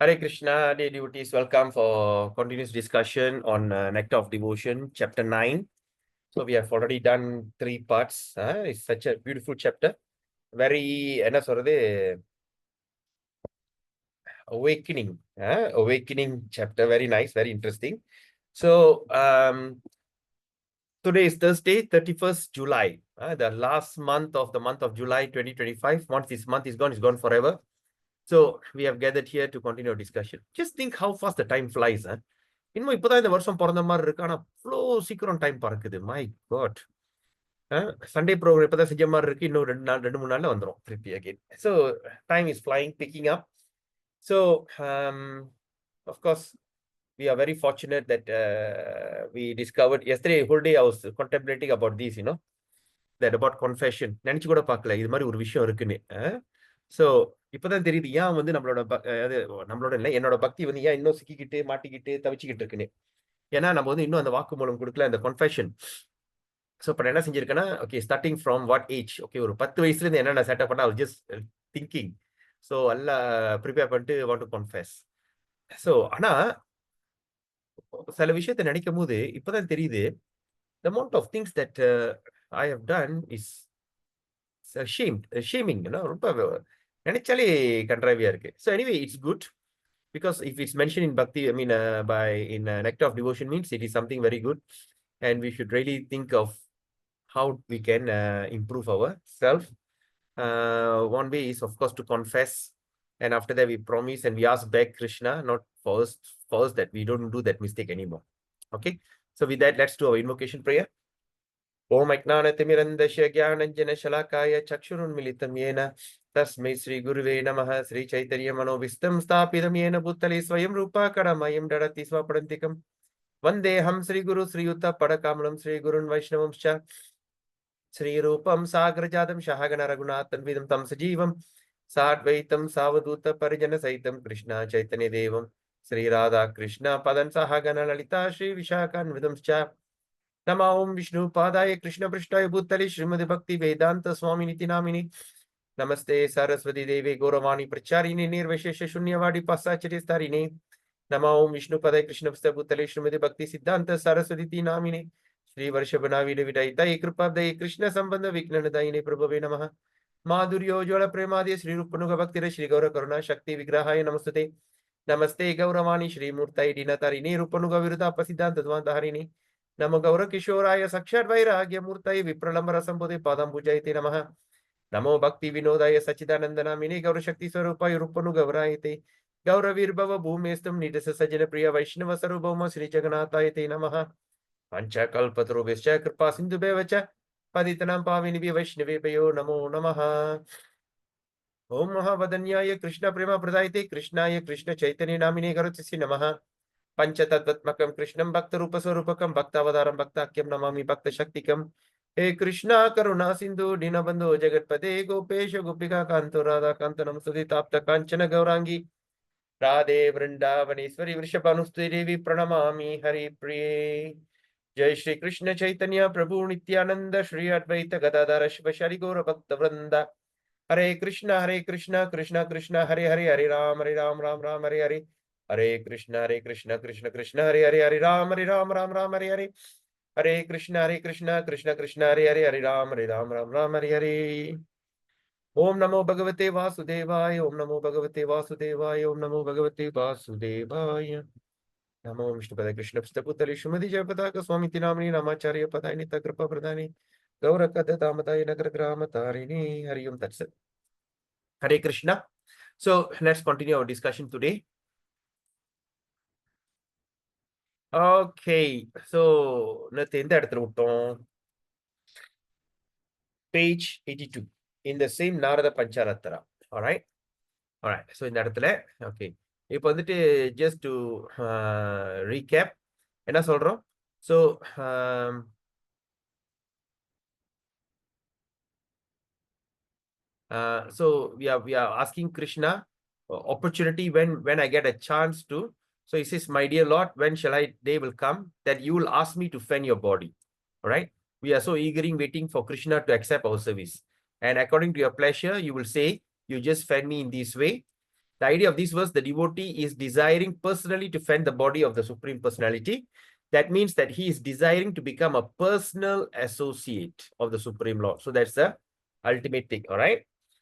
Hare Krishna, dear devotees, welcome for continuous discussion on Nectar of Devotion, chapter 9. So we have already done 3 parts. It's such a beautiful chapter. Very, என்ன சொல்றது, awakening. Awakening chapter, very nice, very interesting. So today is Thursday, 31st July. The last month of July 2025. Once this month is gone, it's gone forever. So we have gathered here to continue our discussion. Just think how fast the time flies. இன்னும் இப்பதான் இந்த வருஷம் பிறந்த மாதிரி இருக்கு. ஆனா அவ்வளோ சீக்கிரம் டைம் பறக்குது. My God. சண்டே ப்ரோக்ராம் இப்பதான் செஞ்ச மாதிரி இருக்கு. இன்னும் 2-3 நாள்ல வந்துடும் திருப்பி again. So time is flying, picking up. So of course we are very fortunate that we discovered yesterday whole day I was contemplating about this, that about confession. நினைச்சு கூட பார்க்கல இது மாதிரி ஒரு விஷயம் இருக்குன்னு. ஸோ இப்பதான் தெரியுது ஏன் வந்து நம்மளோட இல்லை, என்னோட பக்தி வந்து ஏன் இன்னும் சிக்கிக்கிட்டு மாட்டிக்கிட்டு தவிச்சுக்கிட்டு இருக்குன்னு. ஏன்னா நம்ம வந்து இன்னும் அந்த வாக்குமூலம் கொடுக்கல, அந்த கன்ஃபெஷன். ஸோ இப்போ என்ன செஞ்சிருக்கேன்னா, okay, starting from what age, okay, ஒரு 10 வயசுல இருந்து என்னென்ன செட்டப் பண்ணா அவர் ஜஸ்ட் திங்கிங். ஸோ எல்லாம் ப்ரிப்பேர் பண்ணிட்டு வாண்ட் டு கன்ஃபெஸ். ஸோ ஆனா சில விஷயத்தை நினைக்கும் போது இப்பதான் தெரியுது, the amount of things that I have done is shaming, ரொம்ப நினைச்சாலே கன்றாவியா இருக்கு. So anyway it's good. Because if it's mentioned in Bhakti, I mean, in Nectar of Devotion means it is something very good. And we should really think of how we can improve ourselves. One way is, of course, to confess. And after that, we promise and we ask back Krishna, not for us that we don't do that mistake anymore. Okay? So with that, let's do our invocation prayer. Om Ajnanaatimirandasya Jnananjana Shalakaya Chakshurunmilitam Yena Tasmai Sri Guruve Namaha. Sri Chaitanya Manovistam Stapidam Yena Bhutale Swayam Rupa Karamayam Dadati Swapadantikam. Vandeham Sri Guru Sri Yuta Padakamalam Sri Gurun Vaishnavamscha Sri Rupam Sagrajadam Shahagana Raghunathan Vidam Tam Sajivam Sadvaitam Savaduta Parijana Saitam Krishna Chaitanya Devam Sri Radha Krishna Padan Sahagana Lalita Sri Vishakan Vidamscha. Nama Om Vishnu Padaya Krishna Prishtaya Bhutali Srimati Bhakti Vedanta Swami Niti Namini. Namaste Saraswati Devi Gauravani Pracharini Nirvashesha Shunyavadi Pasacharistarini. Nama Om Vishnu Padaya Krishna Prishtaya Bhutali Srimati Bhakti Siddhanta Saraswati Niti Namini. Shri Varshabhanavi Vidaitai Kripabdai Krishna Sambandha Viknanadaine Prabhave Namaha. Madhuryo Jola Premadi Shri Rupanuga Bhakti Shri Gaura Karuna Shakti Vigrahaya Namastate. Namaste Gauravani Shri Murtai Dinatarini Rupanuga Viruddha Pasiddhanta Dvantaharini. Namo Gaura Kishoraya Sakshat Vairagya Murtai Vipralambara Sambodhe Padam Pujaite Namaha. Namo Bhakti Vinodaya Sachidanandana Mini Gaura Shakti Swarupaya Rupanu Gaurayate. Gaura Virbhava Bhumestam Nidasa Sajana Priya Vaishnava Sarubhama Sri Jagannatayate Namaha. Pancha Kalpatarubhescha Kripa Sindhu Bevacha Paditanam Pavini Vaishnavi Payo Namo Namaha. Om Mahavadanyaya Krishna Prema Pradayate Krishnaya Krishna Chaitanya Namine Garutsisi Namaha. Panchatattvatmakam Krishnam Bhakta Rupa Swarupakam Bhaktavadaram Bhaktakyam Namami Bhakta Shaktikam. He Krishna Karuna Sindhu Dinabandhu Jagatpate Gopesha Gopika Kanto Radha Kantanam Suditapta Kanchana Gaurangi Radhe Vrindavaneshwari Vrishabhanusti Devi Pranamami Hari Priye. Jai Shri Krishna Chaitanya Prabhu Nityananda Shri Advaita Gadadhara Shivashari Gaura Bhakta Vrinda. Hare Krishna Krishna Krishna Hare Hare Hare Ram Ram Ram Hare Hare. Hare Krishna Krishna Krishna Hare Hare Hare Ram Ram Ram Hare Hare. Hare Krishna Krishna Hare Hare Hare Ram Ram Hare Hare. Om Namo Bhagavate Vasudevaya. Om Namo Bhagavate Vasudevaya. Om Namo Bhagavate Vasudevaya. Namo Vishnu Padaya Krishna Pustaputali Shumadi Jayapataka Swami Tinamani Namacharya Padaya Nita Kripa Pradhani Gaura Kadatamatayi Nagar Grama Tarini. Hari Om Tat Sat. Hare Krishna. So let's continue our discussion today. Okay, so page 82 in the same Narada Pancharatra. All right. So in that, okay. இப்போ வந்துட்டு just to recap என்ன சொல்றோம். So so we are asking Krishna opportunity when I get a chance to. So he says, my dear Lord, when shall day will come that you will ask me to fend your body. All right. We are so eagerly waiting for Krishna to accept our service. And according to your pleasure, you will say, you just fend me in this way. The idea of this verse, the devotee is desiring personally to fend the body of the Supreme Personality. That means that he is desiring to become a personal associate of the Supreme Lord. So that's the ultimate thing, all right?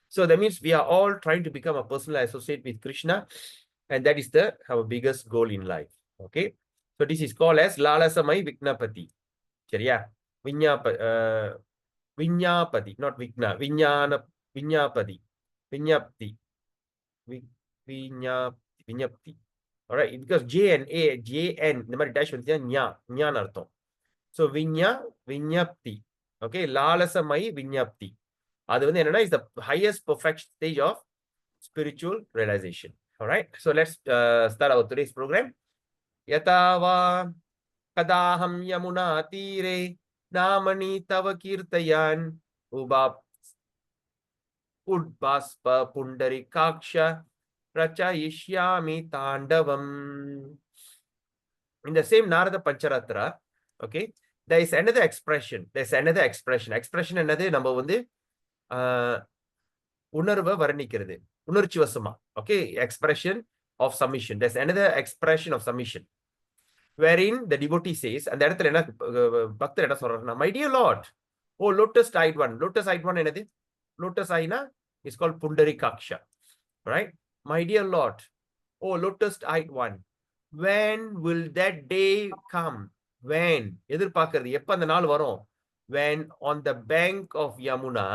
So that means we are all trying to become a personal associate with Krishna, and that is our biggest goal in life, okay? So this is called as Lalasamai Vignapati. சரியா? Vinyapati, not Vigna, Vinyapati, Vinyapti, Vinyapti. All right, because J and A, J and the மாதிரி dash வந்து ஞா அர்த்தம். So Vinyapti. Okay, Lalasamai Vinyapti. அது வந்து என்னன்னா is the highest perfect stage of spiritual realization. All right, so let's start our today's program. Yatava kadaham yamuna tire namani tava kirtayan ubap udbaspa pundarikaksha rachayishyami tandavam. In the same Narada Pancharatra, okay, there is another expression. There's another expression. Expression என்னது நம்ம வந்து உணர்வை வர்ணிக்கிறது, உணர்ச்சி வசமா. Okay, expression of submission. There's another expression of submission, wherein the devotee says, அந்த இடத்துல என்ன பக்தர் என்ன சொல்றாருன்னா, my dear Lord, oh lotus eyed one. Lotus eyed one என்னது? Lotus eyena is called Pundarikaksha, right? My dear Lord, oh lotus eyed one, when will that day come? When? எதிர்பார்க்கிறது எப்ப அந்த நாள் வரும்? When on the bank of Yamuna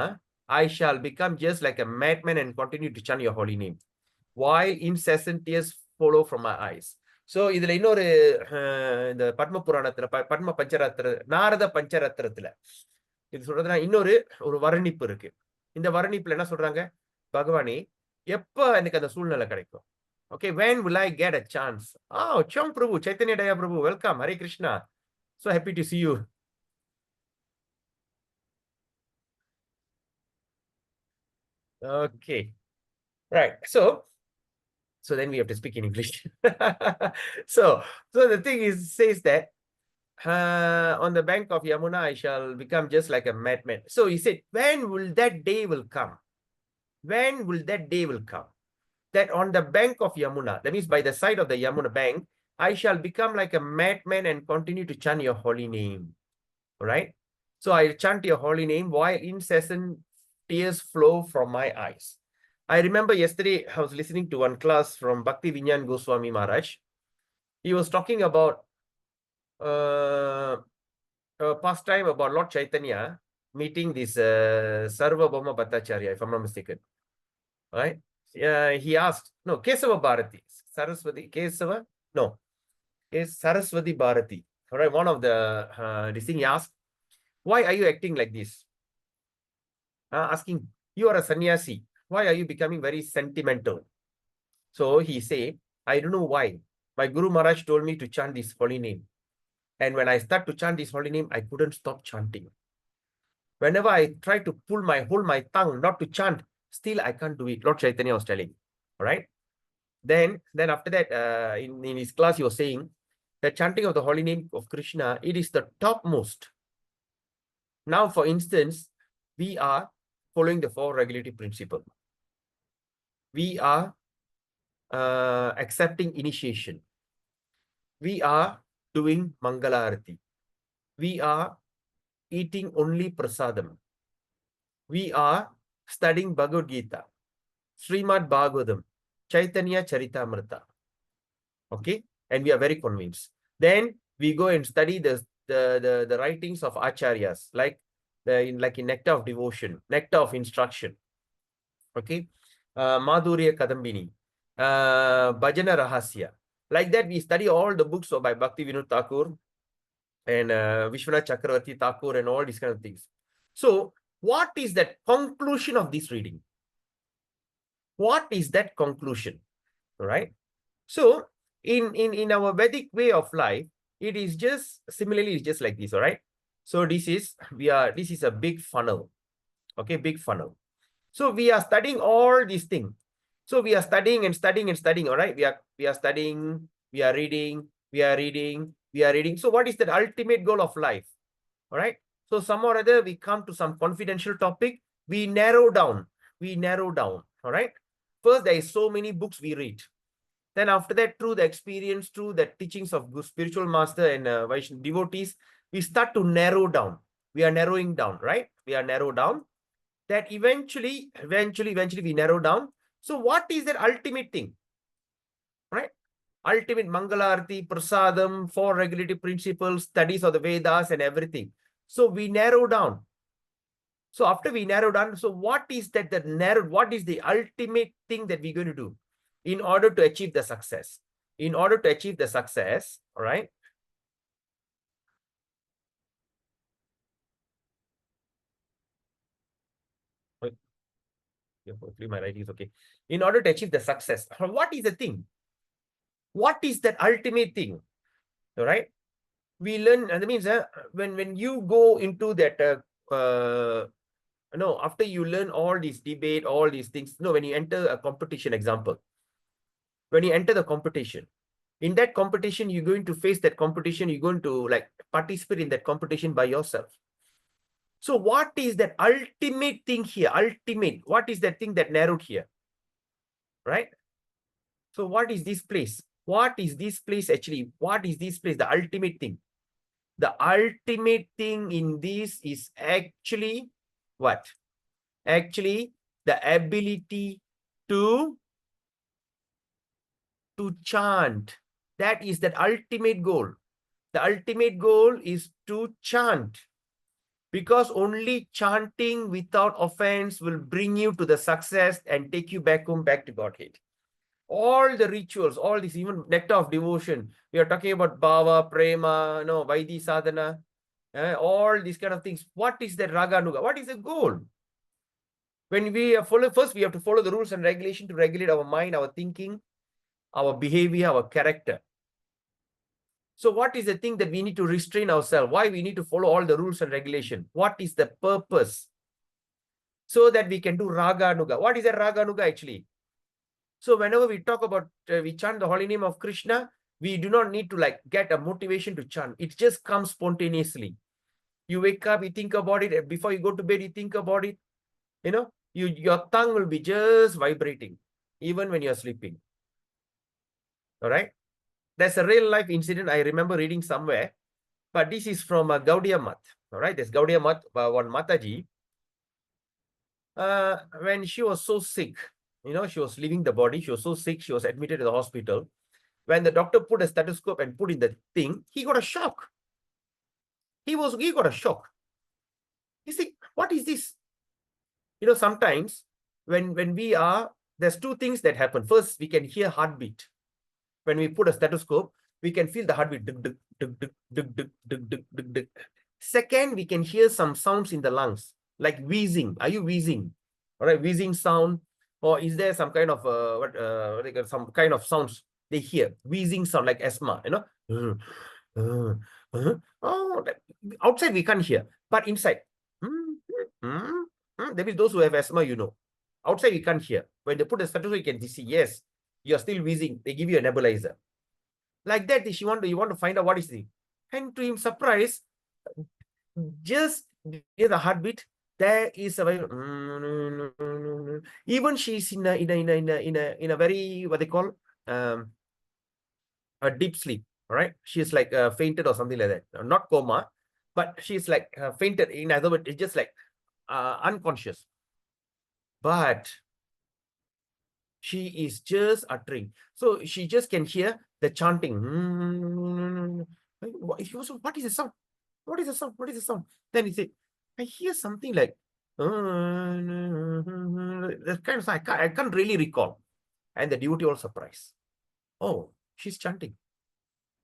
I shall become just like a madman and continue to chant your holy name, while incessant tears follow from my eyes. So இதுல இன்னொரு இந்த பத்ம புராணத்துல பத்ம பஞ்சரத்ர நாரத பஞ்சரத்ரத்துல இது சொல்றதுன்னா இன்னொரு ஒரு வர்ணிப்பு இருக்கு. இந்த வர்ணிப்புல என்ன சொல்றாங்க? பகவானே, எப்ப எனக்கு அந்த சூழ்நிலை கிடைக்கும்? Okay, when will I get a chance? Oh, Chong Prabhu, Chaitanya Daya Prabhu, welcome. Hare Krishna. So happy to see you. Okay, right. So then we have to speak in English. So the thing is, says that on the bank of Yamuna, I shall become just like a madman. So he said, when will that day will come? When will that day will come? That on the bank of Yamuna, that means by the side of the Yamuna bank, I shall become like a madman and continue to chant your holy name. All right? So I chant your holy name while incessant tears flow from my eyes. I remember yesterday I was listening to one class from Bhakti Vinyan Goswami Maharaj. He was talking about pastime about Lord Chaitanya meeting this Sarvabhauma Bhattacharya, if I'm not mistaken. All right? He asked, no, Kesava Bharati, Saraswati, Kesava, no, is Saraswati Bharati. All right, one of the this thing he asked, why are you acting like this? Asking, you are a sannyasi, why are you becoming very sentimental? So he said, I don't know why. My Guru Maharaj told me to chant this holy name. And when I start to chant this holy name, I couldn't stop chanting. Whenever I try to hold my tongue not to chant, still I can't do it. Lord Chaitanya was telling. All right. Then after that, in his class, he was saying that chanting of the holy name of Krishna, it is the topmost. Now, for instance, we are following the 4 regulative principle. We are accepting initiation. We are doing Mangala Arati. We are eating only prasadam. We are studying Bhagavad Gita, Srimad Bhagavatam, Chaitanya Charitamrita. Okay, and we are very convinced. Then we go and study the writings of acharyas, like in Nectar of Devotion, Nectar of Instruction. Okay, Madhurya Kadambini, Bhajana Rahasya. Like that, we study all the books by Bhakti Vinod Thakur and Vishwanath Chakravarti Thakur and all these kind of things. So, what is that conclusion of this reading? What is that conclusion? All right. So, in our Vedic way of life, it is just similarly, it's just like this. All right. So this is a big funnel. Okay, big funnel. So we are studying all these things. So we are studying and studying and studying. All right. We are studying. We are reading. We are reading. We are reading. So what is the ultimate goal of life? All right. So some or other we come to some confidential topic. We narrow down. We narrow down. All right. First, there is so many books we read. Then after that, through the experience, through the teachings of good spiritual master and Vaishnava devotees, we start to narrow down. We are narrowing down, right? We are narrow down. That eventually we narrow down. So what is that ultimate thing? Right? Ultimate Mangalarti, Prasadam, four regulative principles, studies of the Vedas and everything. So we narrow down. So after we narrow down, so what is that what is the ultimate thing that we're going to do in order to achieve the success? In order to achieve the success, all right? Hopefully my writing is okay. In order to achieve the success, what is the thing? What is that ultimate thing? All right? We learn, and that means when you go into that no, after you learn all these debate, all these things, no, when you enter a competition, example, when you enter the competition, in that competition, you're going to face that competition, you're going to like participate in that competition by yourself. So what is that ultimate thing here? Ultimate, what is that thing that narrowed here? Right? So what is this place? What is this place actually? What is this place? The ultimate thing. The ultimate thing in this is actually what? Actually, the ability to chant. That is that ultimate goal. The ultimate goal is to chant. Because only chanting without offense will bring you to the success and take you back home, back to Godhead. All the rituals, all this, even nectar of devotion. We are talking about bhava, prema, no, vaidhi sadhana, all these kind of things. What is that raga nuga? What is the goal? When we follow, first we have to follow the rules and regulation to regulate our mind, our thinking, our behavior, our character. So what is the thing that we need to restrain ourselves? Why we need to follow all the rules and regulation? What is the purpose? So that we can do raga nuga. What is a raga nuga actually? So whenever we talk about, we chant the holy name of Krishna, we do not need to like get a motivation to chant. It just comes spontaneously. You wake up, you think about it. Before you go to bed, you think about it. You know, your tongue will be just vibrating, even when you're sleeping. All right. There's a real life incident I remember reading somewhere, but this is from Gaudiya Math. All right. There's Gaudiya Math, one Mataji. When she was so sick, you know, she was leaving the body. She was so sick. She was admitted to the hospital. When the doctor put a stethoscope and put in the thing, he got a shock. He got a shock. He said, what is this? You know, sometimes when we are, there's two things that happen. First, we can hear heartbeat. When we put a stethoscope, we can feel the heartbeat. Second, we can hear some sounds in the lungs, like wheezing. Are you wheezing? All right, wheezing sound. Or is there some kind of some kind of sounds they hear? Wheezing sound like asthma, you know? Oh, outside we can't hear, but inside. That means those who have asthma, you know. Outside we can't hear. When they put a stethoscope, you can see, yes, you're still wheezing. They give you a nebulizer. Like that, you want to find out what is the. And to him, surprise, just near the heartbeat, there is a even she's in a very what they call a deep sleep. All right, she's like fainted or something like that. Not coma, but she's like fainted. In other words, it's just like unconscious. But she is just uttering. So she just can hear the chanting. What is the sound? What is the sound? What is the sound? Then he said, I hear something like that kind of sound. I can't really recall. And the devotee was surprised. Oh, she's chanting.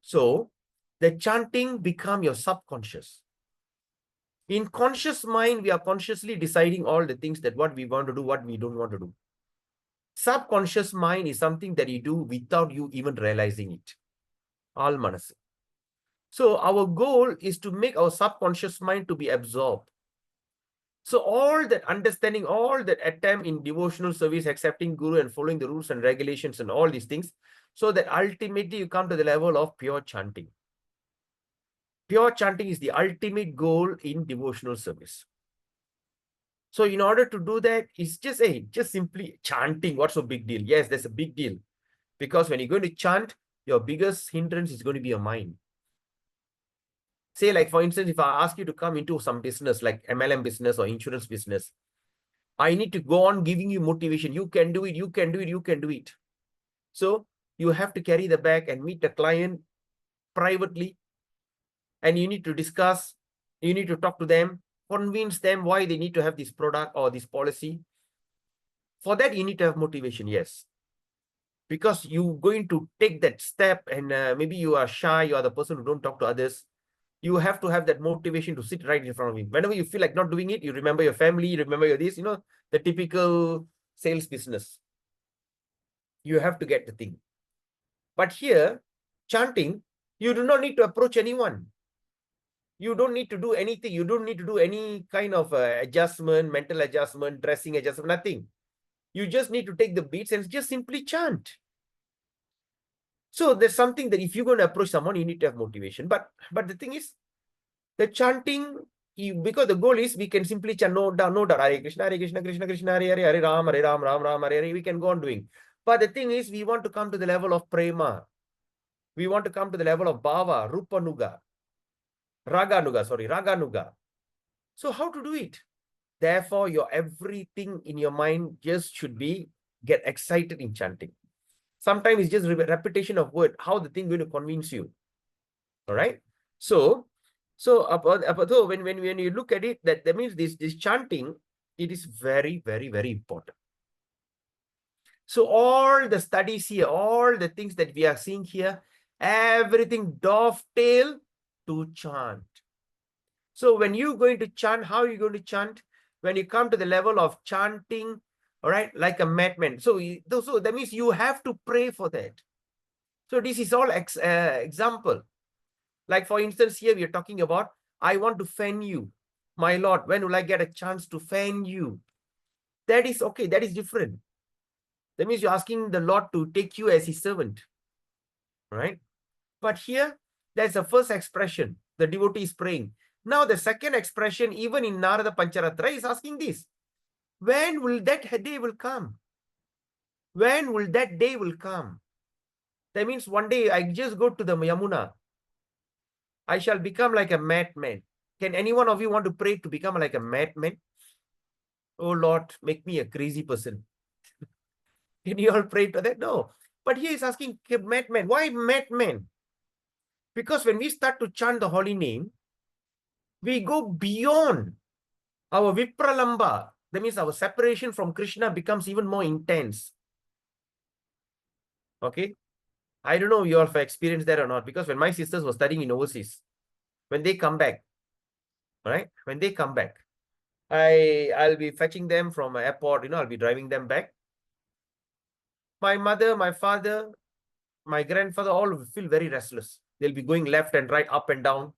So the chanting become your subconscious. In conscious mind, we are consciously deciding all the things that what we want to do, what we don't want to do. Subconscious mind is something that you do without you even realizing it. All manas. So our goal is to make our subconscious mind to be absorbed. So all that understanding, all that attempt in devotional service, accepting Guru and following the rules and regulations and all these things, so that ultimately you come to the level of pure chanting. Pure chanting is the ultimate goal in devotional service. So in order to do that, it's just simply chanting. What's a big deal? Yes, there's a big deal. Because when you're going to chant, your biggest hindrance is going to be your mind. Say, like, for instance, if I ask you to come into some business, like MLM business or insurance business, I need to go on giving you motivation. You can do it, you can do it, you can do it. So you have to carry the bag and meet the client privately. And you need to discuss, you need to talk to them, convince them why they need to have this product or this policy. For that, you need to have motivation, yes. Because you're going to take that step and maybe you are shy, you are the person who don't talk to others. You have to have that motivation to sit right in front of him. Whenever you feel like not doing it, you remember your family, you remember your this, the typical sales business. You have to get the thing. But here, chanting, you do not need to approach anyone. You don't need to do anything. You don't need to do any kind of adjustment, mental adjustment, dressing adjustment, nothing. You just need to take the beats and just simply chant. So there's something that if you're going to approach someone, you need to have motivation. But the thing is, the chanting, because the goal is we can simply chant no doubt, Hare Krishna, Krishna Krishna, Hare Hare, Hare Ram, Ram Ram, Hare Hare. We can go on doing. But the thing is, we want to come to the level of prema. We want to come to the level of bhava, rupanuga, raganuga. So how to do it? Therefore, your everything in your mind just should be get excited in chanting. Sometimes it's just repetition of word, how the thing going to convince you. All right. So when you look at it, that means this chanting, it is very, very, very important. So all the studies here, all the things that we are seeing here, everything dovetail to chant. So when you're going to chant, how are you going to chant? When you come to the level of chanting, all right, like a madman. So that means you have to pray for that. So this is all example. Like, for instance, here we are talking about, I want to fan you. My Lord, when will I get a chance to fan you? That is okay. That is different. That means you're asking the Lord to take you as his servant. Right? But here, that's the first expression. The devotee is praying. Now, the second expression, even in Narada Pancharatra, is asking this. When will that day will come? When will that day will come? That means one day I just go to the Yamuna. I shall become like a madman. Can any one of you want to pray to become like a madman? Oh Lord, make me a crazy person. Can you all pray to that? No. But here he's asking, madman. Why madman? Because when we start to chant the holy name, we go beyond our vipralamba. That means our separation from Krishna becomes even more intense. Okay. I don't know if you all have experienced that or not, because when my sisters were studying in overseas, when they come back, right? When they come back, I'll be fetching them from an airport, I'll be driving them back. My mother, my father, my grandfather, all will feel very restless. They'll be going left and right, up and down.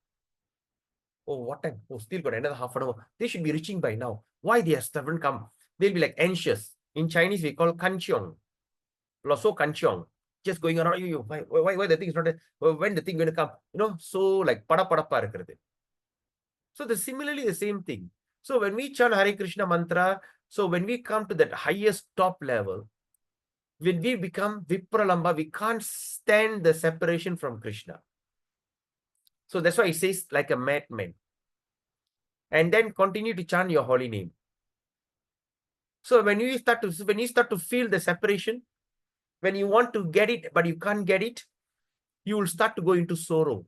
Oh, what time? Oh, still got another half an hour. They should be reaching by now. Why they haven't come? They'll be like anxious. In Chinese, we call kanchiong. So kanchiong. Just going around, why the thing is not, when the thing going to come? So like pada pada pa. So similarly the same thing. So when we chant Hare Krishna mantra, so when we come to that highest top level, when we become Vipralamba, we can't stand the separation from Krishna. So that's why it says like a madman. And then continue to chant your holy name. So when you start to feel the separation, when you want to get it, but you can't get it, you will start to go into sorrow.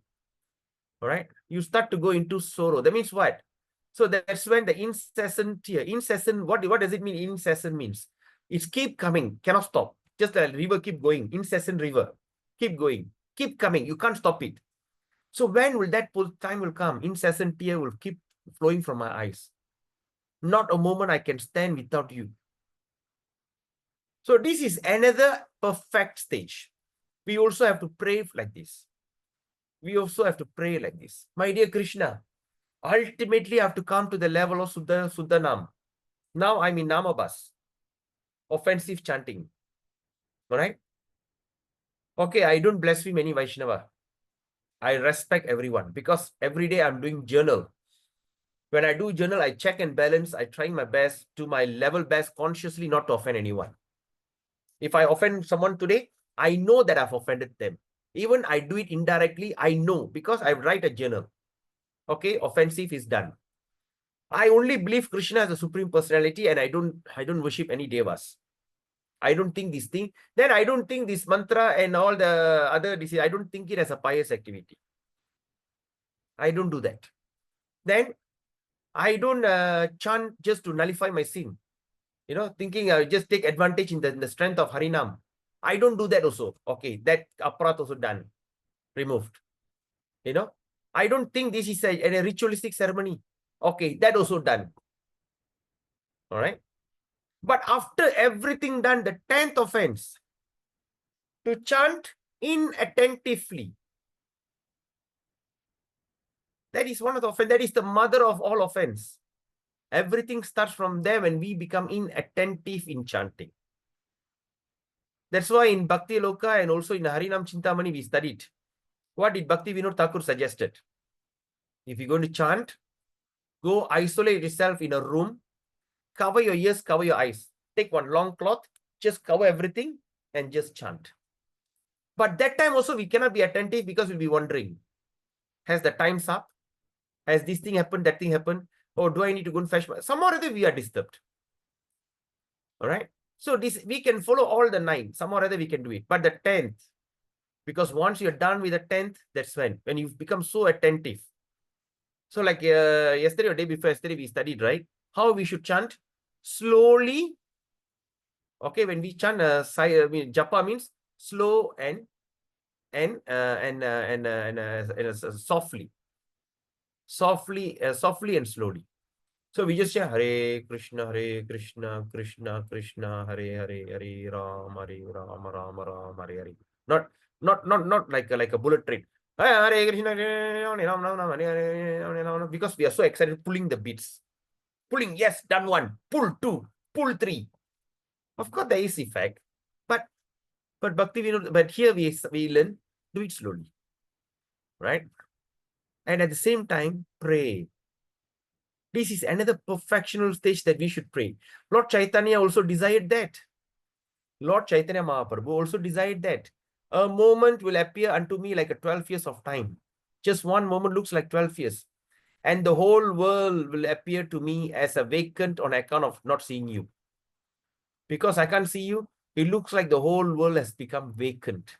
All right. You start to go into sorrow. That means what? So that's when the incessant here, what does it mean? Incessant means it's keep coming, cannot stop. Just a river keep going, incessant river, keep going, keep coming. You can't stop it. So when will that time will come? Incessant tear will keep flowing from my eyes. Not a moment I can stand without you. So this is another perfect stage. We also have to pray like this. We also have to pray like this. My dear Krishna, ultimately I have to come to the level of Suddhanam. Now I'm in Namabas. Offensive chanting. All right? Okay, I don't blaspheme any Vaishnava. I respect everyone because every day I'm doing journal. When I do journal, I check and balance. I try my best to my level best consciously not to offend anyone. If I offend someone today, I know that I've offended them. Even I do it indirectly, I know because I write a journal. Okay, offensive is done. I only believe Krishna as a supreme personality and I don't worship any devas. I don't think this thing. Then I don't think this mantra and all the other disease, I don't think it as a pious activity. I don't do that. Then I don't chant just to nullify my sin. Thinking I just take advantage in the strength of Harinam. I don't do that also. Okay, that aparat also done, removed. I don't think this is a ritualistic ceremony. Okay, that also done. All right. But after everything done, the 10th offense, to chant inattentively. That is one of the offense. That is the mother of all offense. Everything starts from there when we become inattentive in chanting. That's why in Bhakti Loka and also in Harinam Chintamani we studied. What did Bhakti Vinod Thakur suggested? If you're going to chant, go isolate yourself in a room, cover your ears, cover your eyes. Take one long cloth, just cover everything and just chant. But that time also we cannot be attentive because we'll be wondering, has the time's up? Has this thing happened, that thing happened? Or do I need to go and fetch? Somehow or other we are disturbed. All right. So this we can follow all the 9. Somehow or other we can do it. But the 10th, because once you're done with the 10th, that's when you've become so attentive. So like yesterday or day before yesterday, we studied, right? How we should chant slowly. Okay, when we chant, japa means slow and softly, softly and slowly. So we just say Hare Krishna, Krishna Krishna, Hare Hare, Hare Ram, Ram Ram, Hare Hare. Not like a bullet train. Hare Krishna, because we are so excited pulling the beats. Pulling, yes, done 1. Pull 2, pull 3. Of course, there is effect, but Bhakti Vinod, but here we learn, do it slowly, right? And at the same time, pray. This is another perfectional stage that we should pray. Lord Chaitanya also desired that. Lord Chaitanya Mahaprabhu also desired that. A moment will appear unto me like a 12 years of time. Just one moment looks like 12 years. And the whole world will appear to me as a vacant on account of not seeing you. Because I can't see you, it looks like the whole world has become vacant.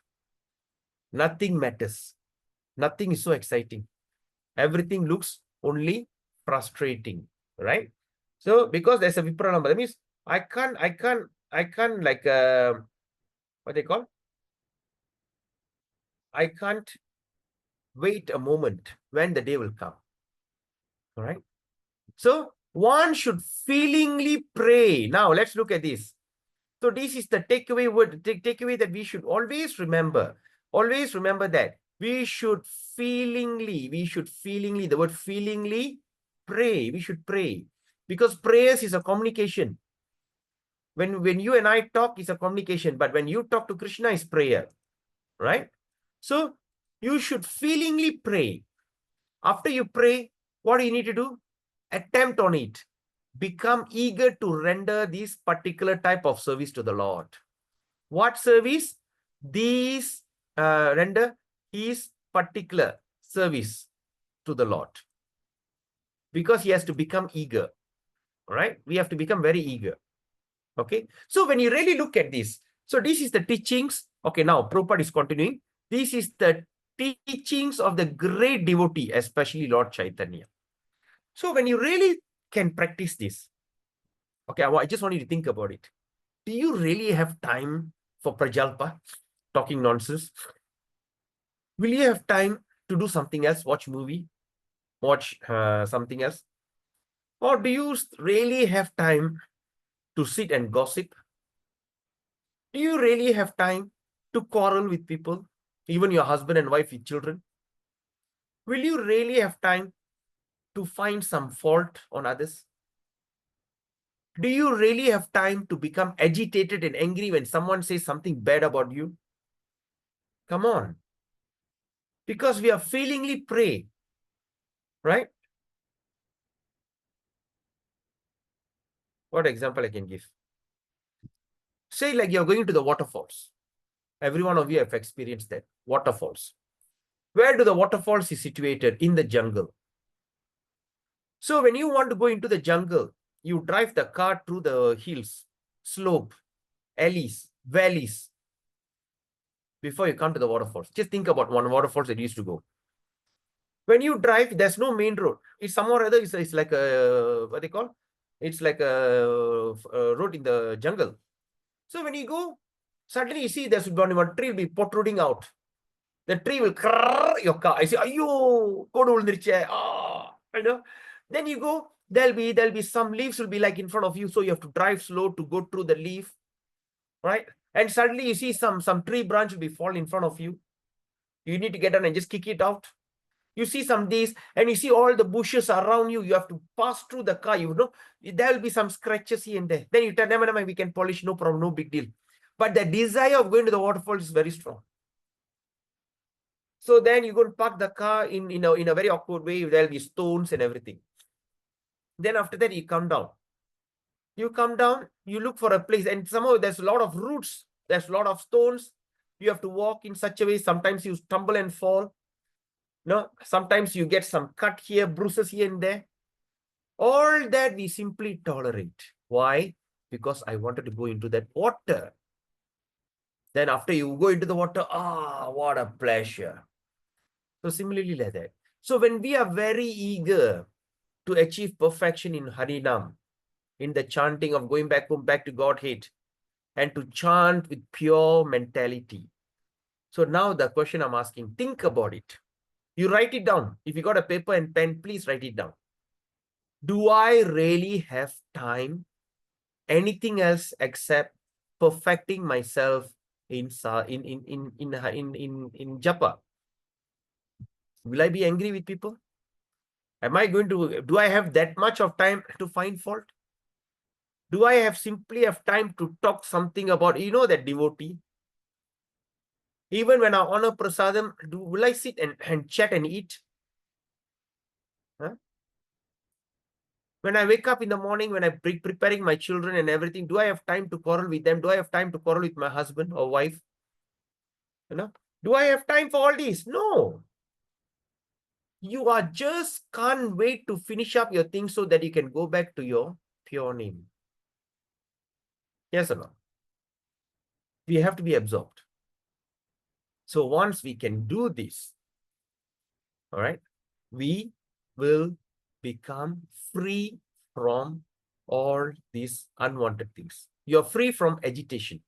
Nothing matters. Nothing is so exciting. Everything looks only frustrating, right? So because there's a Vipranamba, that means I can't like what they call? I can't wait a moment when the day will come. All right. So one should feelingly pray. Now let's look at this. So this is the takeaway word, takeaway that we should always remember. Always remember that we should feelingly, the word feelingly pray. We should pray because prayers is a communication. When you and I talk, it's a communication. But when you talk to Krishna, it's prayer, right? So you should feelingly pray. After you pray, what do you need to do? Attempt on it. Become eager to render this particular type of service to the Lord. What service? These render his particular service to the Lord. Because he has to become eager. All right? We have to become very eager. Okay? So when you really look at this, so this is the teachings. Okay, now Prabhupada is continuing. This is the teachings of the great devotee, especially Lord Chaitanya. So when you really can practice this, okay, I just want you to think about it. Do you really have time for Prajalpa, talking nonsense? Will you have time to do something else, watch movie, watch something else? Or do you really have time to sit and gossip? Do you really have time to quarrel with people, even your husband and wife with children? Will you really have time to find some fault on others? Do you really have time to become agitated and angry when someone says something bad about you? Come on. Because we are feelingly pray, right? What example I can give? Say like you're going to the waterfalls. Every one of you have experienced that. Waterfalls. Where do the waterfalls is situated? In the jungle. So when you want to go into the jungle, you drive the car through the hills, slope, alleys, valleys, before you come to the waterfalls. Just think about one waterfalls that you used to go. When you drive, there's no main road. It's somewhere other. It's like a, what they call? It's like a road in the jungle. So when you go, suddenly you see there's one tree will be protruding out. The tree will crrr your car. I say, "Ayo, you know." Then you go. There'll be some leaves will be like in front of you, so you have to drive slow to go through the leaf, right? And suddenly you see some tree branch will be fall in front of you. You need to get down and just kick it out. You see some days, and you see all the bushes around you. You have to pass through the car. You know there will be some scratches here and there. Then you tell them, "We can polish, no problem, no big deal." But the desire of going to the waterfall is very strong. So then you go and park the car in a very awkward way. There'll be stones and everything. Then after that, you come down. You come down, you look for a place, and somehow there's a lot of roots. There's a lot of stones. You have to walk in such a way. Sometimes you stumble and fall. No, sometimes you get some cut here, bruises here and there. All that we simply tolerate. Why? Because I wanted to go into that water. Then after you go into the water, what a pleasure. So similarly like that. So when we are very eager to achieve perfection in Harinam, in the chanting of going back home, back to Godhead, and to chant with pure mentality. So now the question I'm asking, think about it. You write it down. If you got a paper and pen, please write it down. Do I really have time, anything else except perfecting myself in japa? Will I be angry with people? Am I going to, do I have that much of time to find fault? Do I simply have time to talk something about, that devotee? Even when I honor prasadam, will I sit and chat and eat? Huh? When I wake up in the morning, when I'm preparing my children and everything, do I have time to quarrel with them? Do I have time to quarrel with my husband or wife? Do I have time for all this? No. You are just can't wait to finish up your things so that you can go back to your pure name. Yes or no? We have to be absorbed. So once we can do this, all right, we will become free from all these unwanted things. You're free from agitation.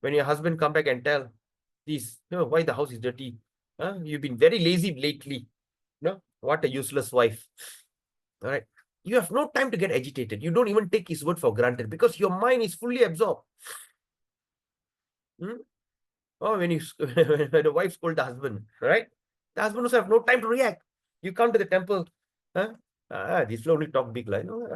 When your husband come back and tell this, why the house is dirty? You've been very lazy lately. What a useless wife. All right. You have no time to get agitated. You don't even take his word for granted because your mind is fully absorbed. Oh, when the wife scolds the husband, right? The husband also have no time to react. You come to the temple, this fellow only talk big, like no.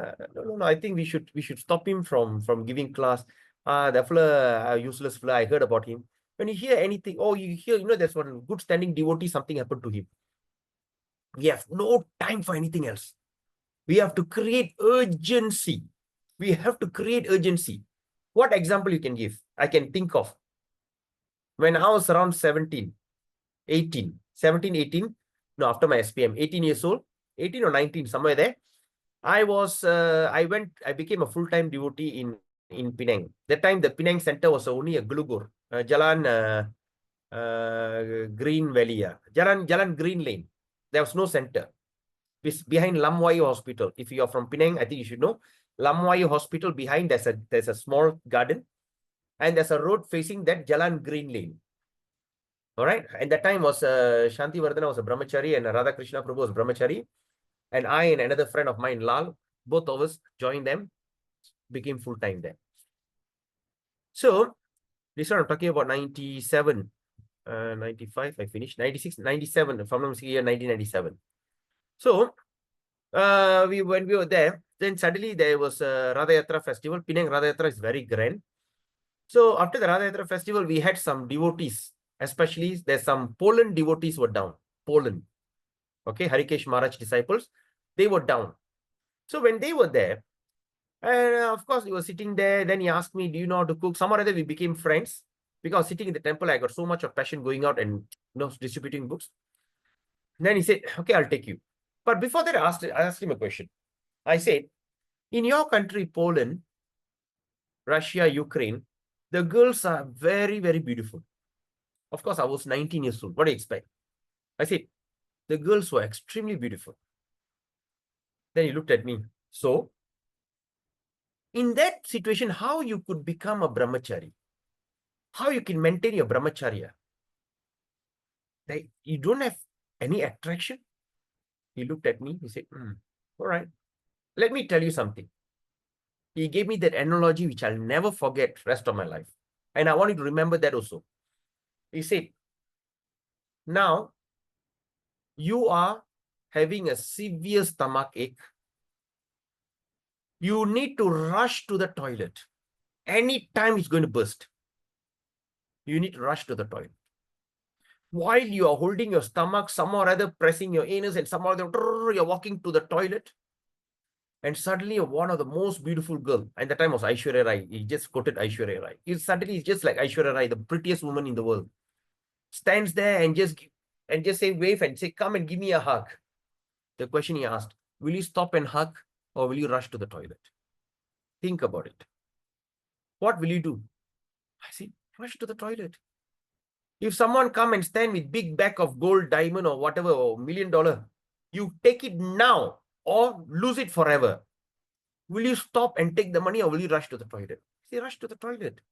I think we should stop him from giving class. That fellow, useless fellow. I heard about him. When you hear anything, you hear, there's one good standing devotee, something happened to him. We have no time for anything else. We have to create urgency. We have to create urgency. What example you can give? I can think of. When I was around 17, 18, after my SPM, 18 years old, 18 or 19, somewhere there, I became a full-time devotee in Penang. That time, the Penang Center was only a Gulugur, Jalan Green Valley, Jalan Green Lane. There was no center. Behind Lamwayu Hospital. If you are from Penang, I think you should know. Lamwayu Hospital behind, there's a small garden. And there's a road facing that Jalan Green Lane. All right. And that time was Shanti Vardhana was a brahmachari and Radha Krishna Prabhu was brahmachari. And I and another friend of mine, Lal, both of us joined them, became full-time there. So this one I'm talking about 97, 95, I finished, 96, 97, from year 1997. So when we were there, then suddenly there was a Radha Yatra festival. Penang Radha Yatra is very grand. So after the Radha Yatra festival, we had some devotees, especially there's some Poland devotees were down. Poland. Okay, Harikesh Maharaj disciples, they were down. So when they were there, And of course, he was sitting there. Then he asked me, do you know how to cook? Some or other, we became friends. Because sitting in the temple, I got so much of passion going out and distributing books. Then he said, okay, I'll take you. But before that, I asked him a question. I said, in your country, Poland, Russia, Ukraine, the girls are very, very beautiful. Of course, I was 19 years old. What do you expect? I said, the girls were extremely beautiful. Then he looked at me. So, in that situation, how you could become a brahmachari? How you can maintain your brahmacharya? Like, you don't have any attraction? He looked at me. He said, all right. Let me tell you something. He gave me that analogy, which I'll never forget rest of my life. And I want you to remember that also. He said, now you are having a severe stomach ache. You need to rush to the toilet. Anytime it's going to burst. You need to rush to the toilet. While you are holding your stomach, some or other pressing your anus, and some or other, you're walking to the toilet. And suddenly one of the most beautiful girl, and the time was Aishwarya Rai. He just quoted Aishwarya Rai. Suddenly it's just like Aishwarya Rai, the prettiest woman in the world, stands there and just say, wave and say, come and give me a hug. The question he asked, will you stop and hug or will you rush to the toilet? Think about it. What will you do? I said, rush to the toilet. If someone come and stand with big bag of gold, diamond or whatever, or $1 million, you take it now or lose it forever. Will you stop and take the money or will you rush to the toilet? Say, rush to the toilet.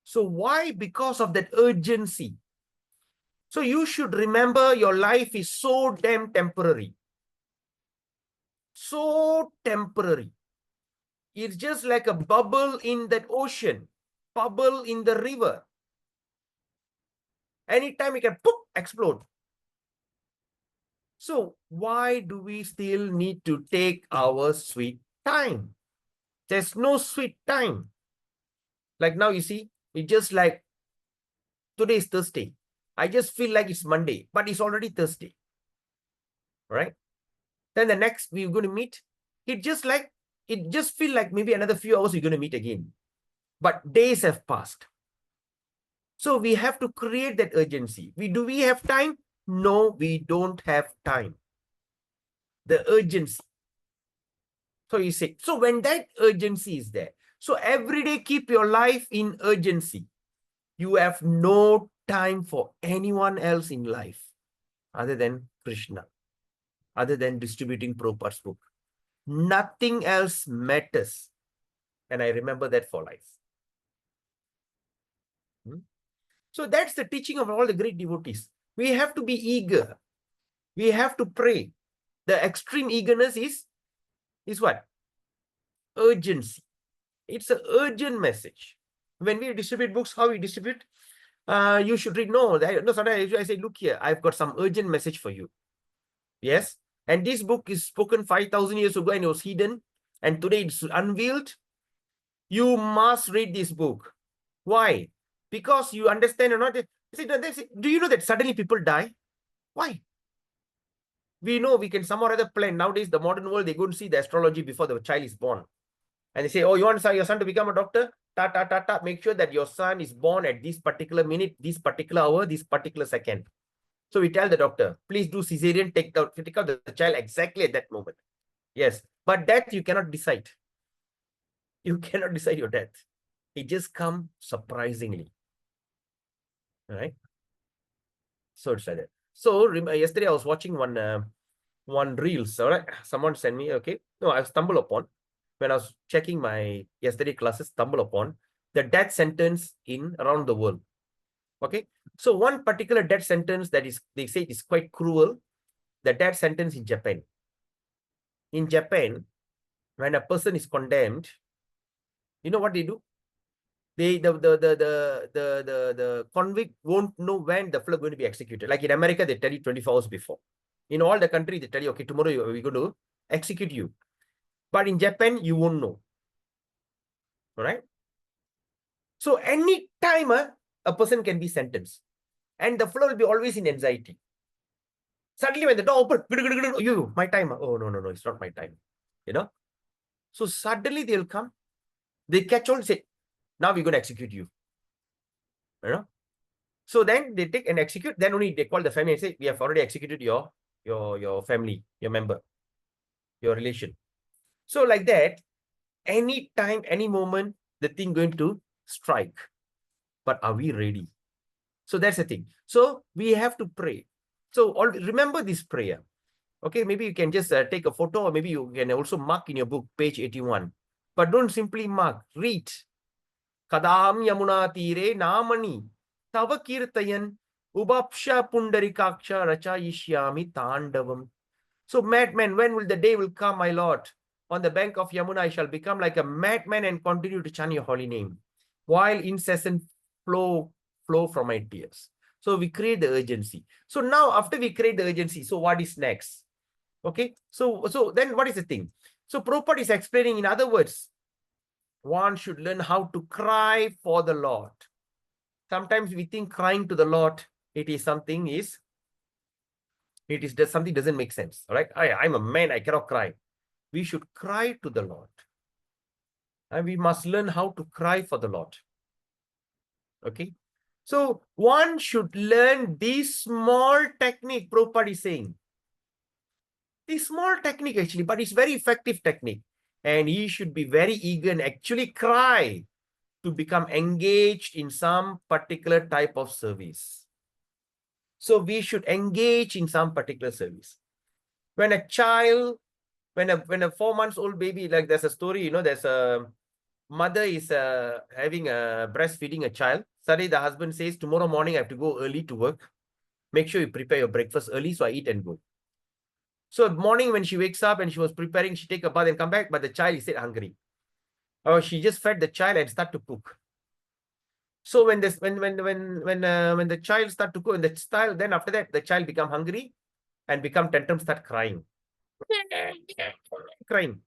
So why? Because of that urgency. So you should remember your life is so damn temporary. So temporary. It's just like a bubble in that ocean, bubble in the river. Anytime it can poof, explode. So why do we still need to take our sweet time? There's no sweet time. Like now, you see, it's just like today is Thursday. I just feel like it's Monday, but it's already Thursday. Right? Then the next we're going to meet. It just feel like maybe another few hours we're going to meet again. But days have passed. So we have to create that urgency. Do we have time? No, we don't have time. The urgency. So you say, so when that urgency is there, so every day keep your life in urgency. You have no time for anyone else in life other than Krishna, other than distributing Prabhupada's book. Nothing else matters. And I remember that for life. So that's the teaching of all the great devotees. We have to be eager. We have to pray. The extreme eagerness is what? Urgency. It's an urgent message. When we distribute books, how we distribute? You should read. No, sometimes I say, look here, I've got some urgent message for you. Yes. And this book is spoken 5,000 years ago and it was hidden. And today it's unveiled. You must read this book. Why? Because you understand or not. Do you know that suddenly people die? Why? We know we can some or other plan. Nowadays, the modern world, they go and see the astrology before the child is born. And they say, oh, you want your son to become a doctor? Make sure that your son is born at this particular minute, this particular hour, this particular second. So we tell the doctor, please do cesarean, take out the child exactly at that moment. Yes, but that you cannot decide. You cannot decide your death. It just comes surprisingly. All right. So it's like that. So yesterday I was watching one reels. All right, someone sent me. Okay, no, I stumbled upon when I was checking my yesterday classes. Stumbled upon the death sentence in around the world. Okay, so one particular death sentence that is they say is quite cruel. The death sentence in Japan. In Japan, when a person is condemned, you know what they do? The convict won't know when the fellow going to be executed. Like in America, they tell you 24 hours before. In all the country, they tell you, okay, tomorrow we're going to execute you. But in Japan, you won't know. All right. So any time a person can be sentenced, and the fellow will be always in anxiety. Suddenly, when the door open, you, my time. Oh no, it's not my time. You know. So suddenly they'll come, they catch on, say, now we're going to execute you. You know? So then they take and execute, then only they call the family and say, we have already executed your family, your member, your relation. So like that, any time, any moment, the thing going to strike. But are we ready? So that's the thing. So we have to pray. So remember this prayer. Okay, maybe you can just take a photo, or maybe you can also mark in your book, page 81. But don't simply mark, read. Kadam Yamuna Tire Namani Tava Kirtayan Ubapsha Pundarikaksha Rachayishyami Tandavam. So, madman, when will the day will come, my Lord? On the bank of Yamuna, I shall become like a madman and continue to chant your holy name, while incessant flow from my tears. So we create the urgency. So now, after we create the urgency, so what is next? Okay, so then what is the thing? So Prabhupada is explaining, in other words, one should learn how to cry for the Lord. Sometimes we think crying to the Lord, it is something something doesn't make sense. All right, I'm a man, I cannot cry. We should cry to the Lord, and we must learn how to cry for the Lord. Okay, so one should learn this small technique. Prabhupada is saying this small technique actually, but it's very effective technique, and he should be very eager and actually cry to become engaged in some particular type of service. So we should engage in some particular service. When a child, when a 4 months old baby, like there's a story, there's a mother is having a breastfeeding a child. Suddenly the husband says, tomorrow morning I have to go early to work. Make sure you prepare your breakfast early so I eat and go. So morning when she wakes up and she was preparing, she take a bath and come back, but the child is still hungry. Or she just fed the child and start to cook. So when the child start to cook in the style, then after that the child become hungry and become tantrum, start crying, crying.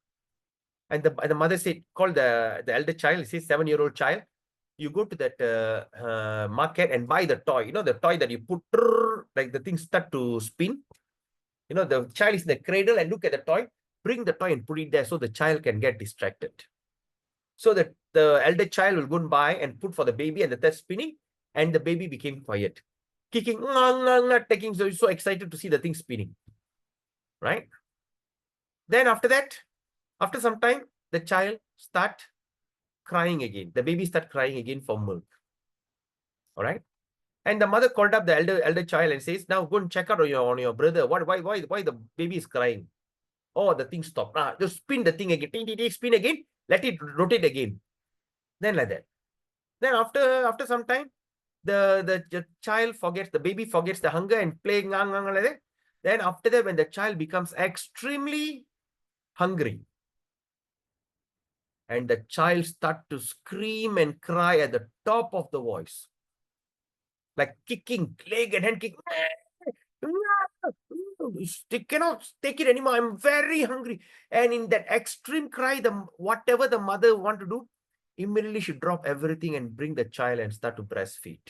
And the mother said, call the elder child, say 7-year-old child, you go to that market and buy the toy. The toy that you put, like the thing start to spin. The child is in the cradle and look at the toy, bring the toy and put it there so the child can get distracted. So that the elder child will go and buy and put for the baby, and that's spinning, and the baby became quiet, kicking, taking, so excited to see the thing spinning, right? Then after that, after some time, the child start crying again. The baby start crying again for milk. All right. And the mother called up the elder child and says, now go and check out on your brother. Why the baby is crying? Oh, the thing stopped. Just spin the thing again. Spin again. Let it rotate again. Then like that. Then after some time, the child forgets, the baby forgets the hunger and playing like that. Then after that, when the child becomes extremely hungry, and the child start to scream and cry at the top of the voice, like kicking, leg and hand kicking. They cannot take it anymore. I'm very hungry. And in that extreme cry, whatever the mother want to do, immediately she drop everything and bring the child and start to breastfeed.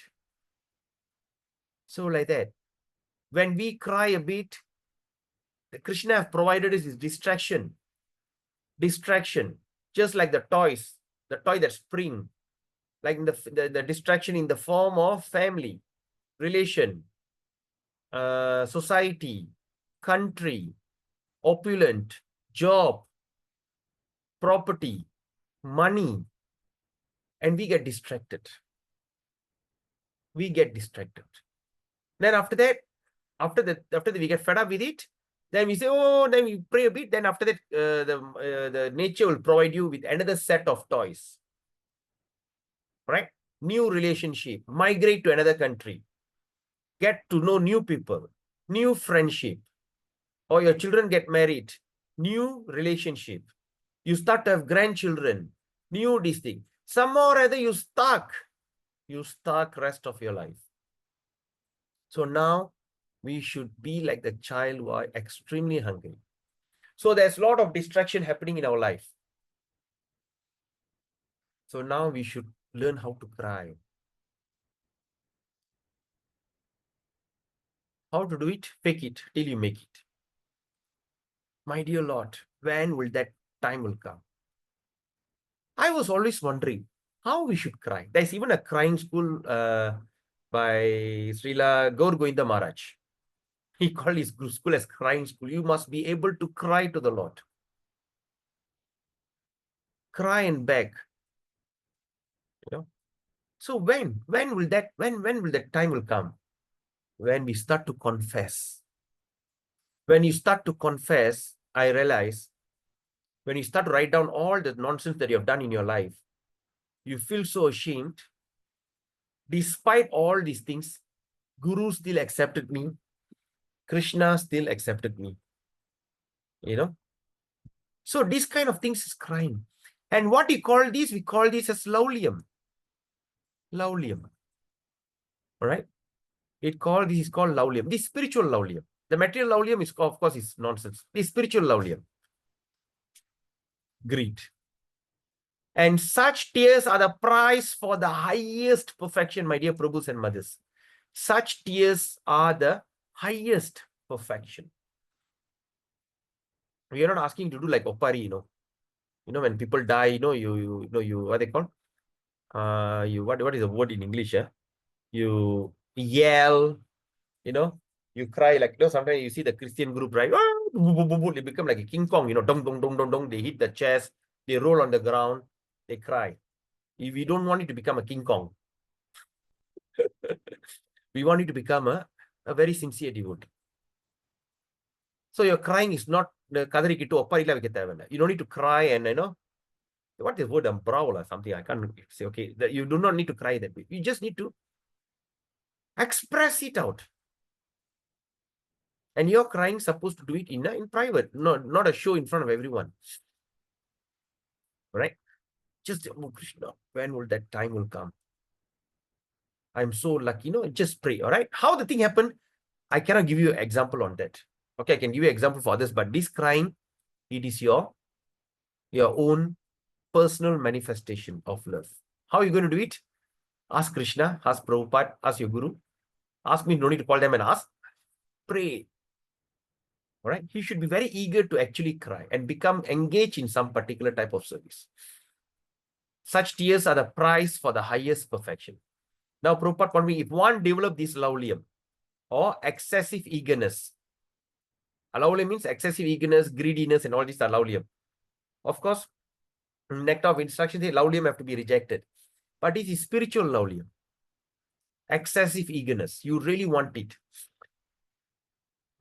So like that, when we cry a bit, the Krishna have provided us this distraction, just like the toys, the toy that spring, like the distraction in the form of family, relation, society, country, opulent, job, property, money, and we get distracted. Then after that, we get fed up with it. Then we say, oh, then we pray a bit. Then after that, the nature will provide you with another set of toys, right? New relationship, migrate to another country, get to know new people, new friendship, or your children get married, new relationship. You start to have grandchildren, new this thing. Some more other you stuck rest of your life. So now we should be like the child who are extremely hungry. So there's a lot of distraction happening in our life. So now we should learn how to cry. How to do it? Fake it till you make it. My dear Lord, when will that time will come? I was always wondering how we should cry. There's even a crying school by Srila Gaur Govinda Maharaj. He called his school as crying school. You must be able to cry to the Lord. Cry and beg. You know. So when will that time will come? When we start to confess. When you start to confess, I realize when you start to write down all the nonsense that you have done in your life, you feel so ashamed. Despite all these things, Guru still accepted me. Krishna still accepted me. You know. So this kind of things is crying. And what we call this? We call this as laulium. Laulium. All right. This is called laulium. This spiritual laulium. The material laulium is, of course, is nonsense. The spiritual laulium. Greed. And such tears are the price for the highest perfection, my dear Prabhus and mothers. Such tears are the highest perfection. We are not asking to do like Opari, when people die, you what they call? What is the word in English? You yell, you cry like, sometimes you see the Christian group, right? They become like a King Kong, dong, dong, dong, dong, dong. They hit the chest, they roll on the ground, they cry. We don't want it to become a King Kong. We want it to become a very sincere devotee. So your crying is not the kadari kittu opparilla vikka thevilla. You don't need to cry and what is the word, brow or something. I can't say, okay, that you do not need to cry that way. You just need to express it out. And you're crying supposed to do it in private, not a show in front of everyone. Right? Just, oh Krishna, when will that time will come? I'm so lucky, just pray. All right. How the thing happened, I cannot give you an example on that. Okay, I can give you an example for others, but this crying, it is your own personal manifestation of love. How are you going to do it? Ask Krishna, ask Prabhupada, ask your Guru. Ask me, no need to call them and ask. Pray. All right. He should be very eager to actually cry and become engaged in some particular type of service. Such tears are the price for the highest perfection. Now, Prabhupada told me, if one develop this laulium or excessive eagerness, laulium means excessive eagerness, greediness, and all these are laulium. Of course, nectar of instruction, the laulium have to be rejected. But it is spiritual laulium. Excessive eagerness. You really want it.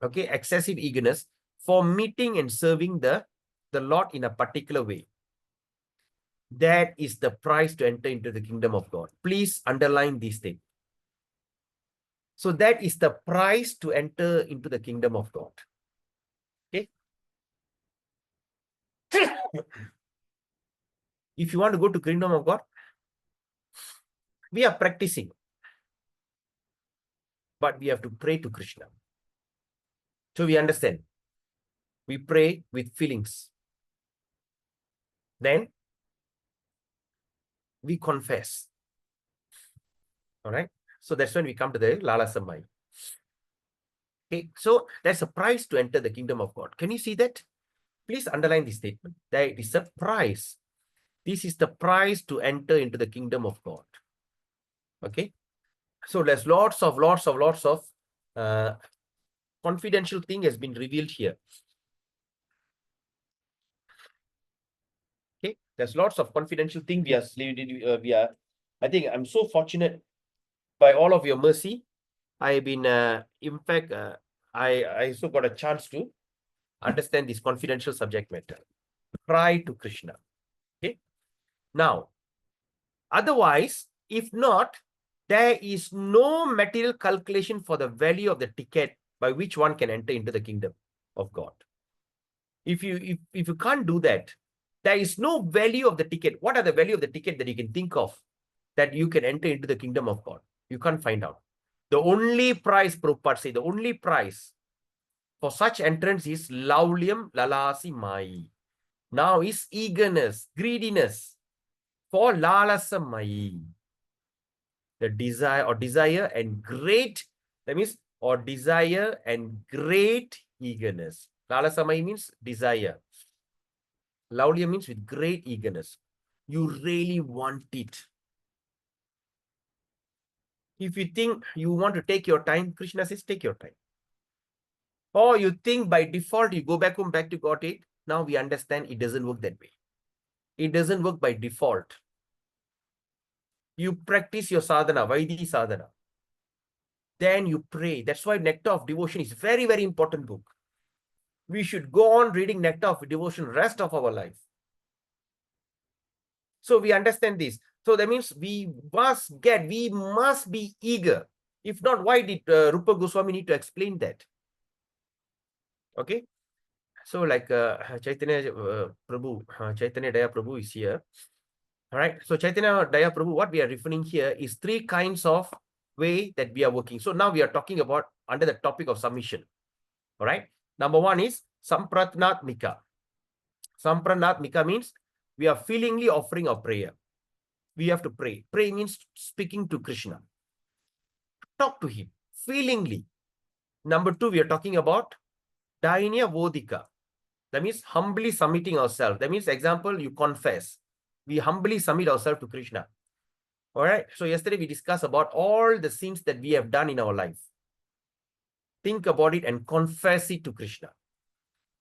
Okay, excessive eagerness for meeting and serving the Lord in a particular way. That is the price to enter into the kingdom of God. Please underline these things. So that is the price to enter into the kingdom of God. Okay. If you want to go to kingdom of God, we are practicing. But we have to pray to Krishna. So we understand. We pray with feelings. Then we confess. All right. So that's when we come to the Lalasa mind. Okay. So there's a price to enter the kingdom of God. Can you see that? Please underline this statement. There is a price. This is the price to enter into the kingdom of God. Okay. So there's lots of confidential thing has been revealed here. Okay. There's lots of confidential thing we are. I think I'm so fortunate by all of your mercy. I've been, in fact, I also got a chance to understand this confidential subject matter. Cry to Krishna. Okay. Now, otherwise, if not, there is no material calculation for the value of the ticket by which one can enter into the kingdom of God. If you can't do that, there is no value of the ticket. What are the value of the ticket that you can think of that you can enter into the kingdom of God? You can't find out. The only price, Prabhupada say, the only price for such entrance is laulium lalasi mai. Now is eagerness, greediness for lalasa mai. The desire and great, that means, or desire and great eagerness. Lalasa mai means desire. Laulium means with great eagerness. you really want it. If you think you want to take your time, Krishna says, take your time. Or you think by default, you go back home, back to got it. Now we understand it doesn't work that way. It doesn't work by default. You practice your sadhana, Vaidhi sadhana. Then you pray. That's why Nectar of Devotion is very, very important book. We should go on reading Nectar of Devotion rest of our life. So we understand this. So that means we must be eager. If not, why did Rupa Goswami need to explain that? Okay. So like Chaitanya Prabhu, Chaitanya Daya Prabhu is here. All right. So Chaitanya Daya Prabhu, what we are referring here is three kinds of way that we are working. So now we are talking about under the topic of submission. All right. Number one is Sampratnatmika. Sampratnatmika means we are feelingly offering a prayer. We have to pray. Pray means speaking to Krishna. Talk to him feelingly. Number two, we are talking about Dainya Vodika. That means humbly submitting ourselves. That means, example, you confess. We humbly submit ourselves to Krishna. All right. So yesterday we discussed about all the sins that we have done in our life. Think about it and confess it to Krishna.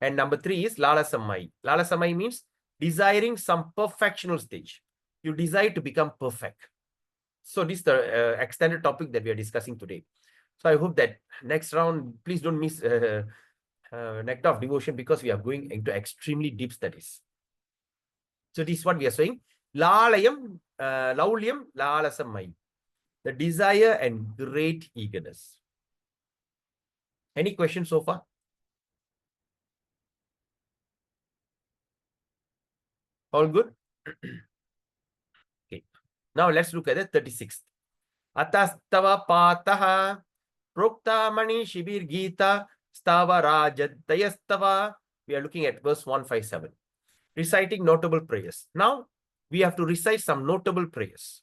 And number three is Lalasamai. Lalasamai means desiring some perfectional stage. You desire to become perfect. So this is the extended topic that we are discussing today. So I hope that next round, please don't miss Nectar of Devotion, because we are going into extremely deep studies. So this is what we are saying. Lalayam, Laulyam, Lalasamai. The desire and great eagerness. Any questions so far? All good? Okay. Now let's look at the 36th. Atastava pataha prokta mani shibir gita stava rajadayastava. We are looking at verse 157. Reciting notable prayers. Now we have to recite some notable prayers.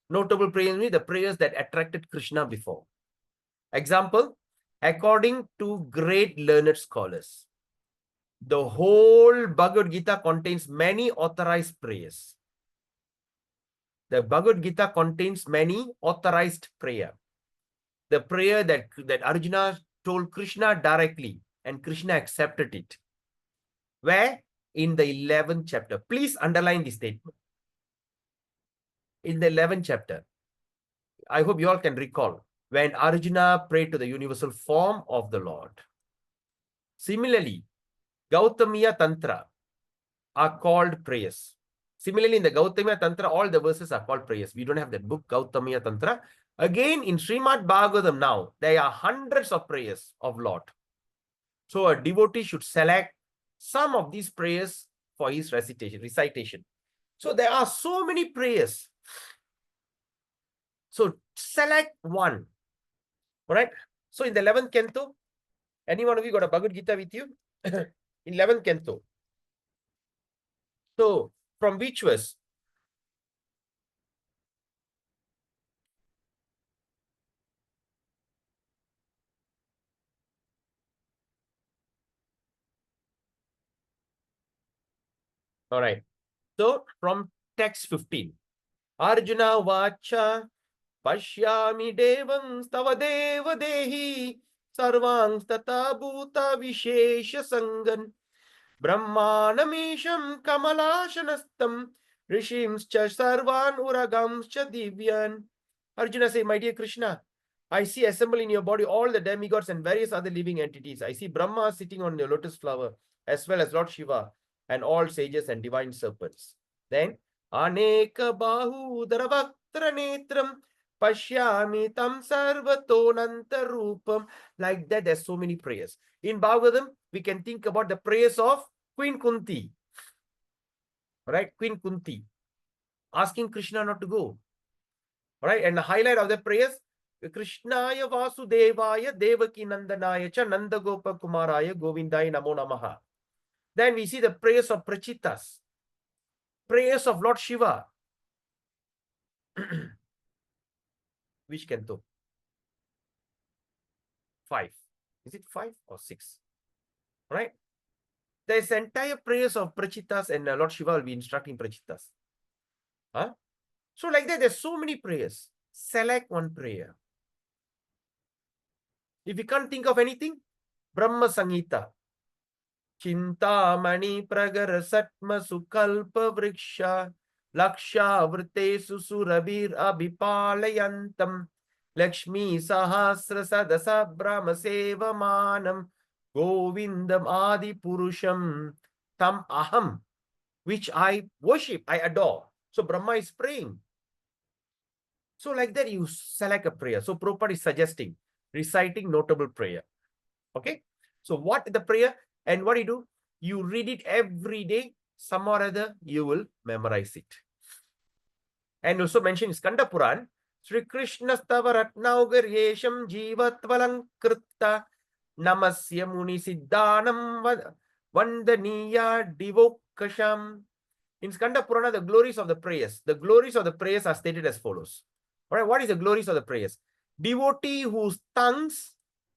Notable prayers means the prayers that attracted Krishna before. Example, according to great learned scholars, the whole Bhagavad Gita contains many authorized prayers. The Bhagavad Gita contains many authorized prayer. The prayer that Arjuna told Krishna directly, and Krishna accepted it. Where? In the 11th chapter. Please underline this statement. In the 11th chapter. I hope you all can recall when Arjuna prayed to the universal form of the Lord. Similarly, Gautamiya Tantra are called prayers. Similarly, in the Gautamiya Tantra, all the verses are called prayers. We don't have that book, Gautamiya Tantra. Again, in Srimad Bhagavatam now, there are hundreds of prayers of Lord. So a devotee should select some of these prayers for his recitation. So there are so many prayers. So select one. All right. So in the 11th canto, any one of you got a Bhagavad Gita with you? In 11th canto. So from which verse? All right. So from text 15. Arjuna vacha pashyami devam stava deva dehi sarvang tata bhuta vishesha sangan brahmanamisham kamalashanastam rishimscha sarvan uragamscha divyan. Arjuna say, my dear Krishna, I see assembled in your body all the demigods and various other living entities. I see Brahma sitting on your lotus flower, as well as Lord Shiva and all sages and divine serpents. Then, Aneka Bahu Dravaktra Netram Pashyami Tam Sarvatonanta Rupam. Like that, there's so many prayers. In Bhagavatam, we can think about the prayers of Queen Kunti. Right? Queen Kunti. Asking Krishna not to go. Right? And the highlight of the prayers, Krishnaya Vasudevaya Devaki Nandanaya Cha Nandagopa Kumaraya Govindaya Namo Namaha. Then we see the prayers of Prachitas, prayers of Lord Shiva. Which canto? 5. Is it 5 or 6? Right? This entire prayers of Prachitas and Lord Shiva will be instructing Prachitas. Huh? So like that, there's so many prayers. Select one prayer. If you can't think of anything, Brahma Samhita. Chintamani pragar satma sukalpa vriksha laksha vrtesu surabir abhipalayantam Lakshmi sahasra sadasa brahma sevamanam Govindam adi purusham tam aham, which I worship, I adore. So Brahma is praying. So like that, you select a prayer. So Prabhupada is suggesting reciting notable prayer. Okay. So what the prayer and what you do? You read it every day. Some or other, you will memorize it. And also mention in Skanda Puran, Sri Krishna Stavaratnaugar Yesham Jivatvalankrita Namasya Muni Siddhanam Vandaniya Divokasham. In Skanda Purana, the glories of the prayers. The glories of the prayers are stated as follows. All right, what is the glories of the prayers? Devotee whose tongues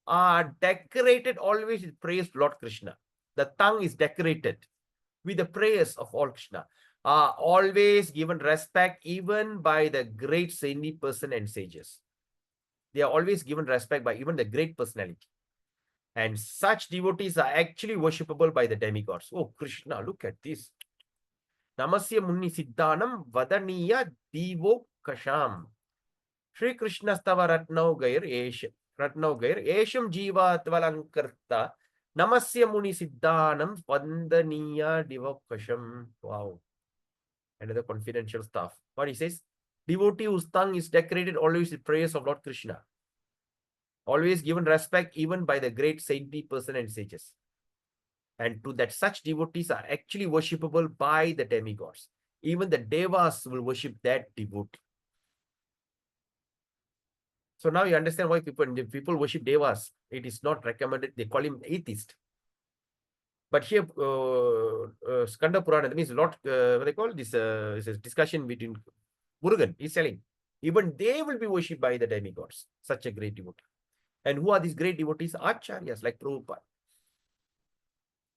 are decorated always with praise to Lord Krishna. The tongue is decorated with the prayers of all Krishna. Are always given respect even by the great saintly person and sages. They are always given respect by even the great personality. And such devotees are actually worshipable by the demigods. Oh, Krishna, look at this. Namasya Muni Siddhanam Vadaniya Divo Kasham. Sri Krishna Stava Ratnaugair Esham Jiva Tvalankarta Namasya Muni Siddhanam Vandaniya Divokasham. Wow. Another confidential stuff. What he says? Devotee whose tongue is decorated always with praise of Lord Krishna. Always given respect even by the great saintly person and sages. And to that such devotees are actually worshipable by the demigods. Even the devas will worship that devotee. So now you understand why people worship devas. It is not recommended. They call him atheist. But here, Skanda Purana, that means a lot, what they call this, is a discussion between Murugan, he's telling. Even they will be worshipped by the demigods. Such a great devotee. And who are these great devotees? Acharyas like Prabhupada.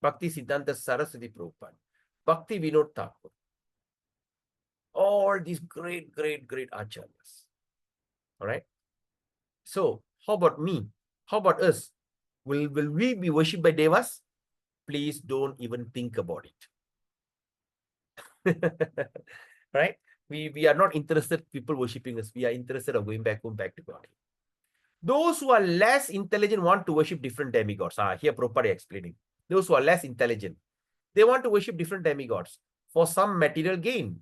Bhakti Siddhanta Saraswati Prabhupada. Bhakti Vinod Thakur. All these great acharyas. All right. So, how about me? How about us? Will we be worshipped by devas? Please don't even think about it. Right? We are not interested people worshipping us. We are interested of going back home, back to God. Those who are less intelligent want to worship different demigods. Here Prabhupada explaining. Those who are less intelligent, they want to worship different demigods for some material gain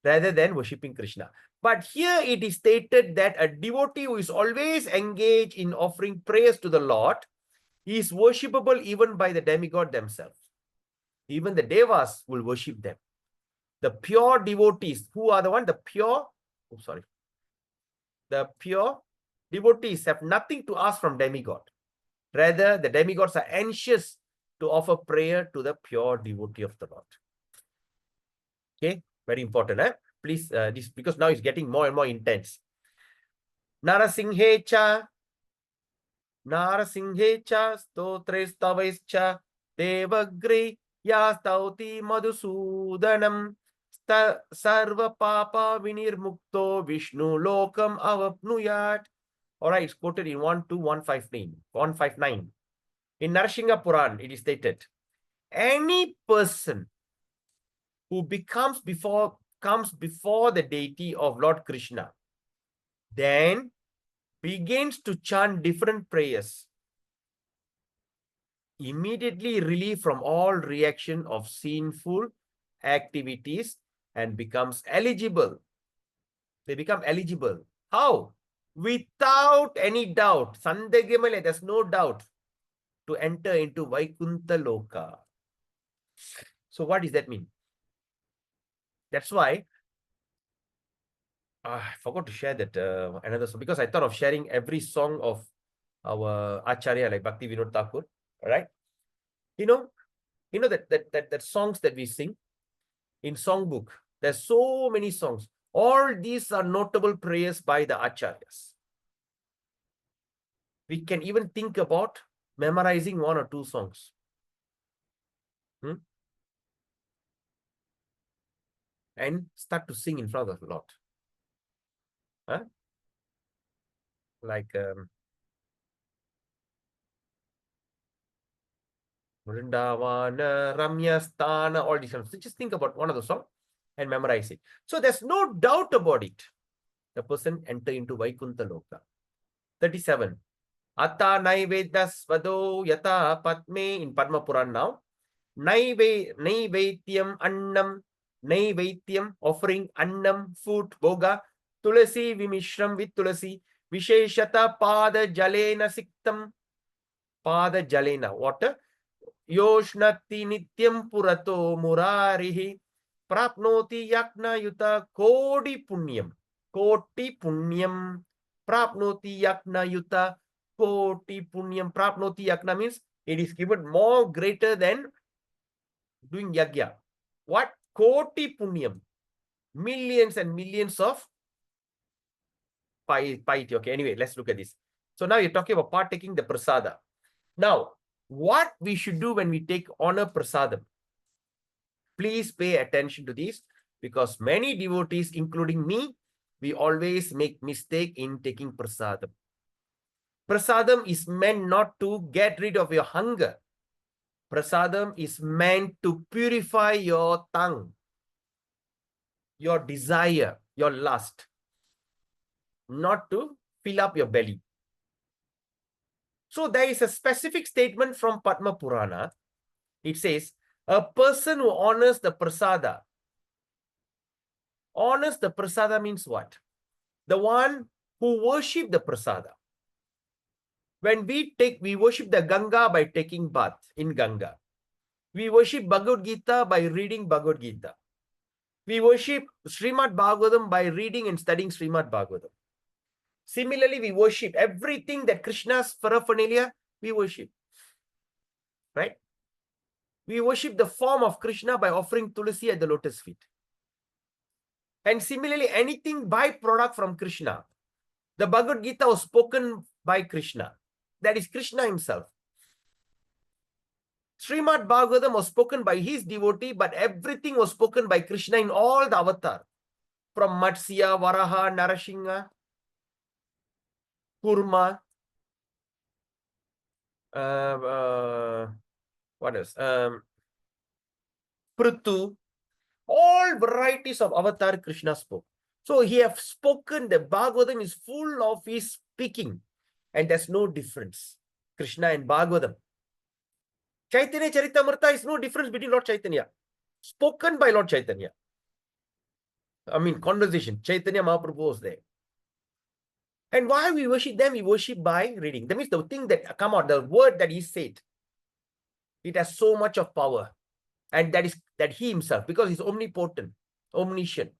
rather than worshipping Krishna. But here it is stated that a devotee who is always engaged in offering prayers to the Lord is worshipable even by the demigod themselves. Even the devas will worship them. The pure devotees, who are the one? The pure devotees have nothing to ask from demigod. Rather, the demigods are anxious to offer prayer to the pure devotee of the Lord. Okay, very important. Please, this because now it's getting more and more intense. Narasinghecha stotre stavaischa devagri yastauti madhusudanam sarva papa vinirmukto vishnu lokam avapnuyat. All right, it's quoted in 15159. In Narasingha Puran, it is stated, any person who comes before the deity of Lord Krishna, then begins to chant different prayers, immediately relieved from all reaction of sinful activities and becomes eligible. They become eligible. How? Without any doubt. Sandegamale, there's no doubt to enter into Vaikuntha Loka. So what does that mean? That's why I forgot to share that another song, because I thought of sharing every song of our Acharya like Bhakti Vinod Thakur. All right. You know that songs that we sing in songbook, there's so many songs. All these are notable prayers by the Acharyas. We can even think about memorizing 1 or 2 songs. and start to sing in front of the Lord. Huh? Like Vrindavana, Ramyasthana, all these songs. So just think about one of the songs and memorize it. So there's no doubt about it. The person enter into Vaikuntha Loka. 37. Atta Naivedas Vado Yata Padme in Padma Puran now. Naivetyam Annam, Naivetyam offering Annam, food, Boga, Tulasi Vimishram with Tulasi, Visheshata Pada Jalena Siktam, Pada Jalena, water. Yoshnati Nityam Purato Murarihi, Prapnoti Yakna Yuta Kodi Punyam, Koti Punyam, Prapnoti Yakna Yuta Koti Punyam. Prapnoti Yakna means it is given more greater than doing yagya. What? Koti punyam. Millions and millions of piety. Okay, anyway, let's look at this. So now you're talking about partaking the prasada. Now, what we should do when we take honor prasadam? Please pay attention to this, because many devotees, including me, we always make mistake in taking prasadam. Prasadam is meant not to get rid of your hunger. Prasadam is meant to purify your tongue, your desire, your lust, not to fill up your belly. So there is a specific statement from Padma Purana. It says, a person who honors the prasada means what? The one who worship the prasada. When we worship the Ganga by taking bath in Ganga. We worship Bhagavad Gita by reading Bhagavad Gita. We worship Srimad Bhagavatam by reading and studying Srimad Bhagavatam. Similarly, we worship everything that Krishna's paraphernalia, we worship. Right? We worship the form of Krishna by offering tulasi at the lotus feet. And similarly, anything byproduct from Krishna. The Bhagavad Gita was spoken by Krishna. That is Krishna himself. Srimad Bhagavatam was spoken by his devotee, but everything was spoken by Krishna in all the avatar. From Matsya, Varaha, Narasingha, Kurma, what else? Prithu, all varieties of avatar Krishna spoke. So he have spoken, the Bhagavatam is full of his speaking, and there's no difference. Krishna and Bhagavatam. Chaitanya Charitamrita is no difference between Lord Chaitanya. Spoken by Lord Chaitanya. I mean, conversation. Chaitanya Mahaprabhu was there. And why we worship them? We worship by reading. That means the thing that come out, the word that he said, it has so much of power. And that is that he himself, because he's omnipotent, omniscient.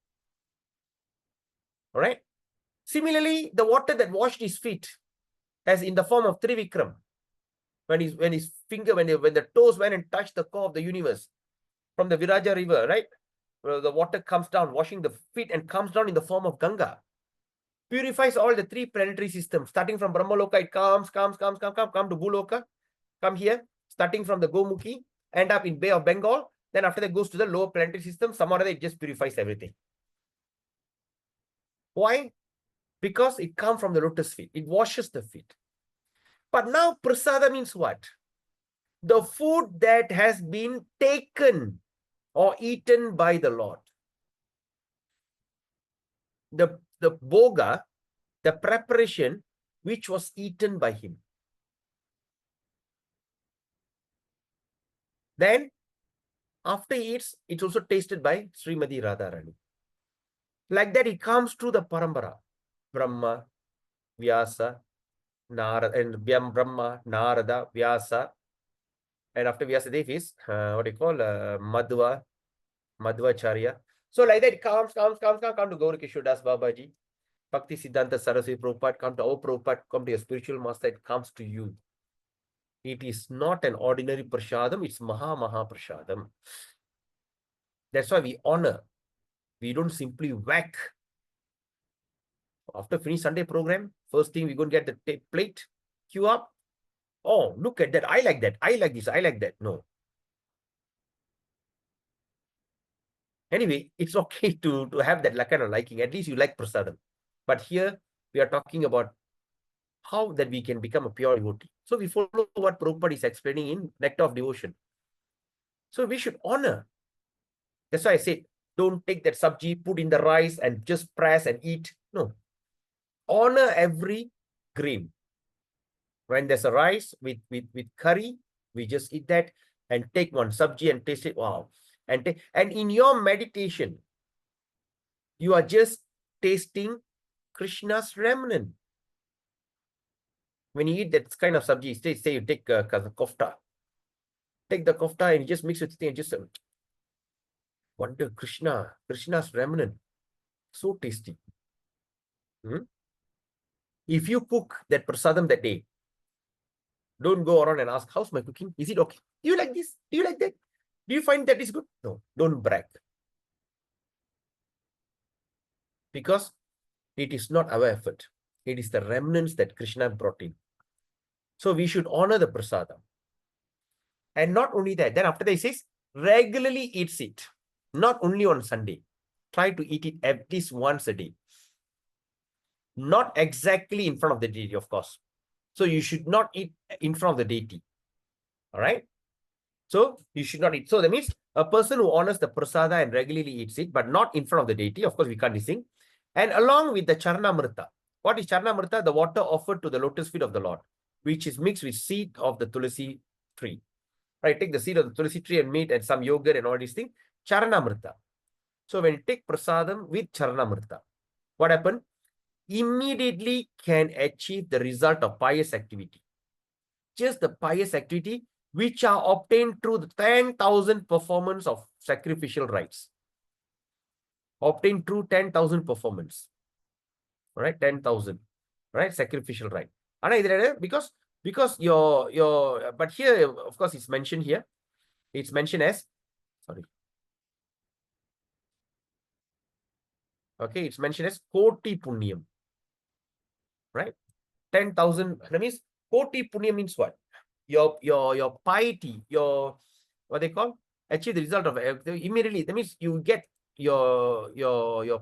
All right. Similarly, the water that washed his feet, as in the form of Trivikram, when his finger, when the toes went and touched the core of the universe from the Viraja river, right? Where the water comes down, washing the feet, and comes down in the form of Ganga. Purifies all the three planetary systems. Starting from Brahmaloka, it come to Bhuloka, come here, starting from the Gomukhi, end up in Bay of Bengal. Then after that goes to the lower planetary system. Somehow it just purifies everything. Why? Because it comes from the lotus feet. It washes the feet. But now prasada means what? The food that has been taken or eaten by the Lord. The boga, the preparation which was eaten by him. Then after he eats, it's also tasted by Srimati Radharani. Like that, it comes through the parampara. Brahma, Vyasa, Narada, and Brahma, Narada, Vyasa. And after Vyasadeva is, what do you call, Madhvacharya. So like that, it comes to Gaura Kishore Das Babaji. Bhakti Siddhanta Saraswati Prabhupada, come to our Prabhupada, come to your spiritual master, it comes to you. It is not an ordinary prasadam, it's Maha Prasadam. That's why we honor. We don't simply whack. After finish Sunday program, first thing we're going to get the plate, queue up. Oh, look at that. I like that. I like this. I like that. No. Anyway, it's okay to have that kind of liking. At least you like prasadam. But here we are talking about how that we can become a pure devotee. So we follow what Prabhupada is explaining in Nectar of Devotion. So we should honor. That's why I say, don't take that sabji, put in the rice and just press and eat. No. Honor every grain. When there's a rice with curry, we just eat that and take one sabji and taste it. Wow. And in your meditation, you are just tasting Krishna's remnant. When you eat that kind of sabji, say you take kofta. Take the kofta and you just mix with it and just wonder Krishna's remnant. So tasty. If you cook that prasadam that day, don't go around and ask, how's my cooking? Is it okay? Do you like this? Do you like that? Do you find that is good? No, don't brag. Because it is not our effort. It is the remnants that Krishna brought in. So we should honor the prasadam. And not only that, then after that he says, regularly eats it. Not only on Sunday. Try to eat it at least once a day. Not exactly in front of the deity, of course. So you should not eat in front of the deity. All right? So you should not eat. So that means a person who honors the prasada and regularly eats it, but not in front of the deity. Of course, we can't sing. And along with the charnamrita. What is charnamrita? The water offered to the lotus feet of the Lord, which is mixed with seed of the tulsi tree. Right? Take the seed of the tulsi tree and meat and some yogurt and all these things. Charnamrita. So when you take prasadam with charnamrita, what happened? Immediately can achieve the result of pious activity. Just the pious activity which are obtained through the 10,000 performance of sacrificial rites. Obtained through 10,000 performance. All right, 10,000. Right, sacrificial rite. Because but here, of course, it's mentioned here. It's mentioned as, sorry. Okay, it's mentioned as Koti Punyam. Right? 10,000. That means Koti Punyam means what? Your piety, your what they call, achieve the result of immediately. That means you get your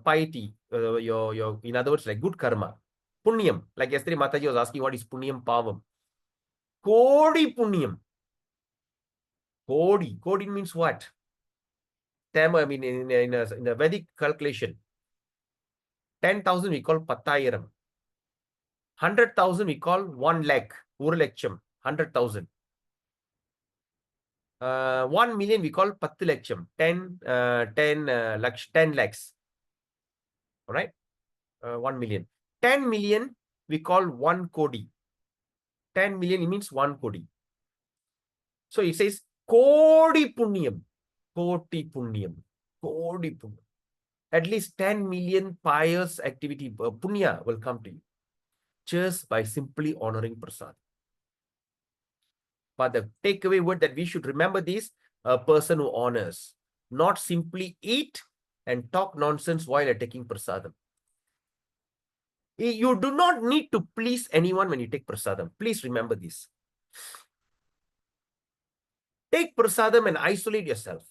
piety, your in other words, like good karma, punyam. Like yesterday, Mataji was asking, what is punyam pavam? Kodi punyam. Kodi means what? I mean, in a Vedic calculation, 10,000 we call patayiram. 100,000 we call 1 lakh, ஒரு லட்சம், 100,000. 1 million we call 10 லட்சம், 10 lakhs. All right, 1 million. 10 million we call 1 kodi. 10 million it means 1 kodi. So it says kodi punyam. Koti punyam. Kodi punyam. At least 10 million pious activity, punya will come to you just by simply honoring prasad. But the takeaway word that we should remember this, a person who honors, not simply eat and talk nonsense while taking prasadam. You do not need to please anyone when you take prasadam. Please remember this. Take prasadam and isolate yourself.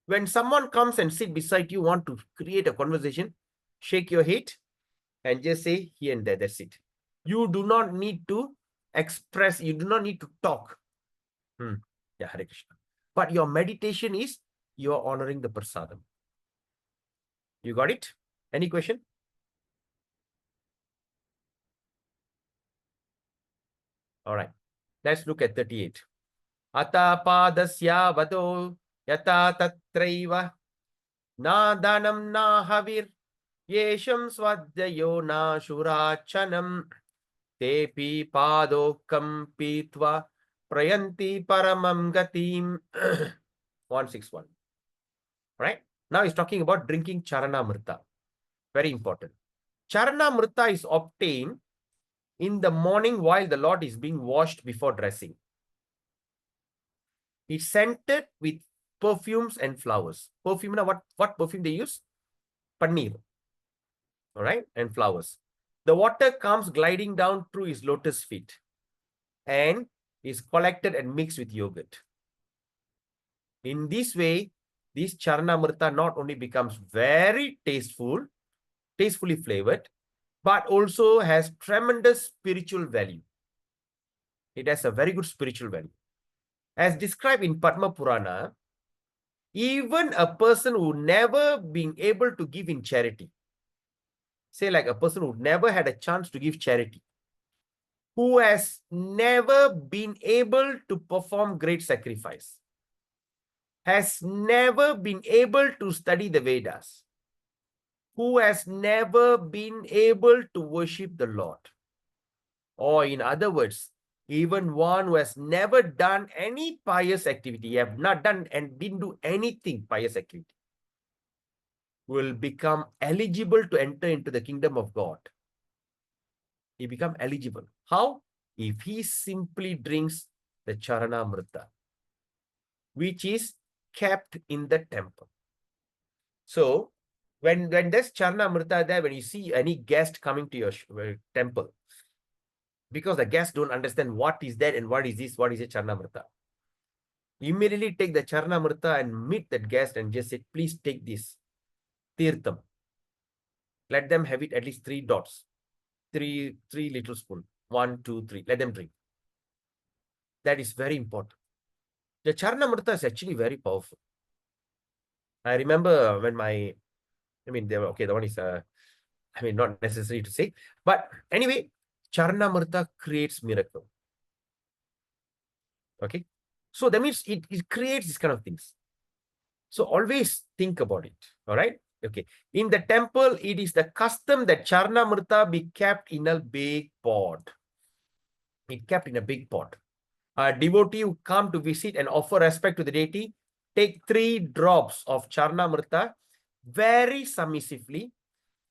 When someone comes and sit beside you, want to create a conversation, shake your head and just say here and there, that's it. You do not need to express, you do not need to talk. Yeah, Hare Krishna. But your meditation is, you are honoring the prasadam. You got it? Any question? All right. Let's look at 38. Ata padasya vado yata tatraiva na danam na havir yesham swadyayo na shurachanam tepi padokam pitva prayanti paramam gatim. 161. Right? Now he's talking about drinking charanamrita. Very important. Charanamrita is obtained in the morning while the Lord is being washed before dressing. It's scented with perfumes and flowers. Perfume, what perfume they use? Paneer. All right, and flowers. The water comes gliding down through his lotus feet. And is collected and mixed with yogurt. In this way, this Charnamrita not only becomes very tastefully flavored, but also has tremendous spiritual value. It has a very good spiritual value. As described in Padma Purana, even a person who never been able to give in charity, say like a person who never had a chance to give charity, who has never been able to perform great sacrifice, has never been able to study the Vedas, who has never been able to worship the Lord, or in other words, even one who has never done any pious activity, have not done and didn't do anything pious activity, will become eligible to enter into the kingdom of God. He become eligible. How? If he simply drinks the Charanamrita, which is kept in the temple. So, when there's Charanamrita there, when you see any guest coming to your temple, because the guests don't understand what is that and what is this, what is a Charanamrita, immediately take the Charanamrita and meet that guest and just say, please take this Tirtham. Let them have it at least 3 dots, three little spoon, 1, 2, 3. Let them drink. That is very important. The Charanamrita is actually very powerful. I remember when they were okay. The one is not necessary to say, but anyway, Charanamrita creates miracle. Okay, so that means it creates these kind of things. So always think about it. All right. Okay. In the temple, it is the custom that Charanamrita be kept in a big pot. It kept in a big pot. A devotee who come to visit and offer respect to the deity, take 3 drops of Charanamrita very submissively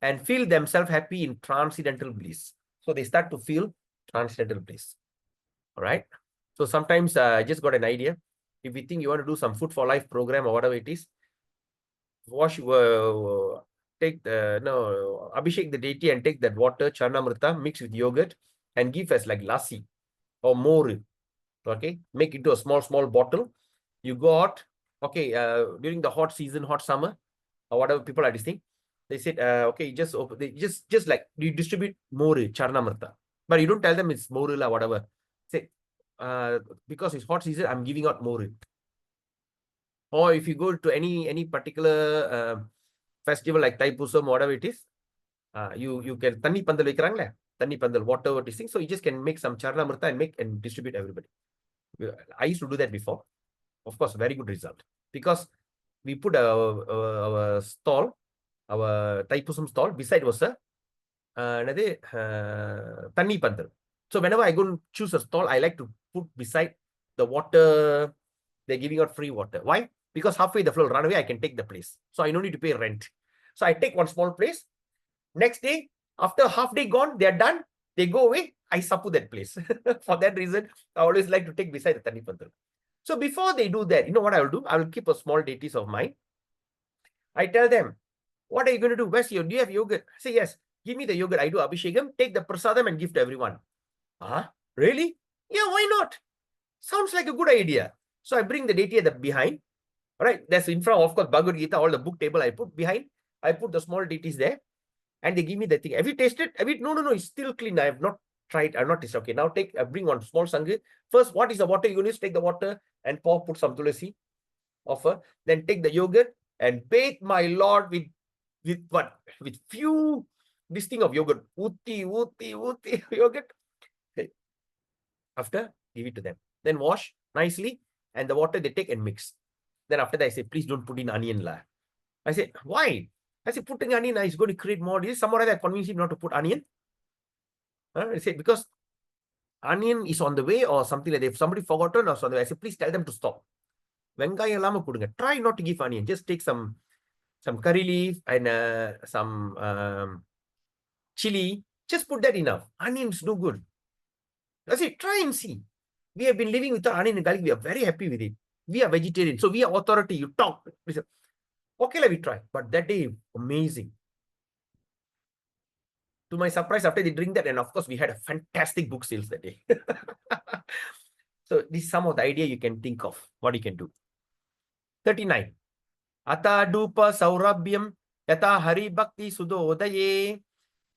and feel themselves happy in transcendental bliss. So they start to feel transcendental bliss. All right. So sometimes I just got an idea. If you think you want to do some food for life program or whatever it is, Abhishek the deity and take that water, Charnamrita, mix with yogurt and give us like lassi or more. Okay, make into a small bottle. You got, okay, during the hot season, hot summer, or whatever people are listening, they said, okay, just open, just like you distribute more Charnamrita, but you don't tell them it's more or whatever. Say, because it's hot season, I'm giving out more. Or if you go to any particular festival like Thaipusam, whatever it is, you can Tanni Pandal வைக்கிறாங்களே, Tanni Pandal, whatever this thing. So you just can make some Charnamrita and make and distribute everybody. I used to do that before. Of course, very good result. Because we put our stall, our Thaipusam stall, beside was a Tanni Pandal. So whenever I go and choose a stall, I like to put beside the water. They're giving out free water. Why? Because halfway the flow will run away, I can take the place. So I don't need to pay rent. So I take one small place. Next day, after half day gone, they're done. They go away. I suppu that place. For that reason, I always like to take beside the Tanni Pandal. So before they do that, you know what I will do? I will keep a small deities of mine. I tell them, what are you going to do? Where's your, do you have yogurt? I say, yes. Give me the yogurt. I do Abhishekam. Take the prasadam and give to everyone. Huh? Really? Yeah, why not? Sounds like a good idea. So I bring the deity at the behind. All right, that's in front, of course, Bhagavad Gita, all the book table I put behind. I put the small deities there and they give me the thing. Have you tasted? No, it's still clean. I have not tried. I've not tasted. Okay, now bring one small sangha. First, what is the water you use? Take the water and put some tulasi, offer. Then take the yogurt and bathe my Lord with what? With few, this thing of yogurt. Uti, yogurt. After, give it to them. Then wash nicely and the water they take and mix. Then after that, I say, please don't put in onion. I said, why? I said, putting onion is going to create more. This somewhere that convinced him not to put onion. I said, because onion is on the way or something like that. If somebody forgotten or something, I said, please tell them to stop. Try not to give onion. Just take some curry leaf and some chili. Just put that enough. Onions do good. I said, try and see. We have been living without onion and garlic. We are very happy with it. We are vegetarian. So we are authority. You talk. Okay, let me try. But that day, amazing. To my surprise, after they drink that, and of course, we had a fantastic book sales that day. So this is some of the idea you can think of what you can do. 39. Ata dupa saurabhyam yata hari bhakti sudodaye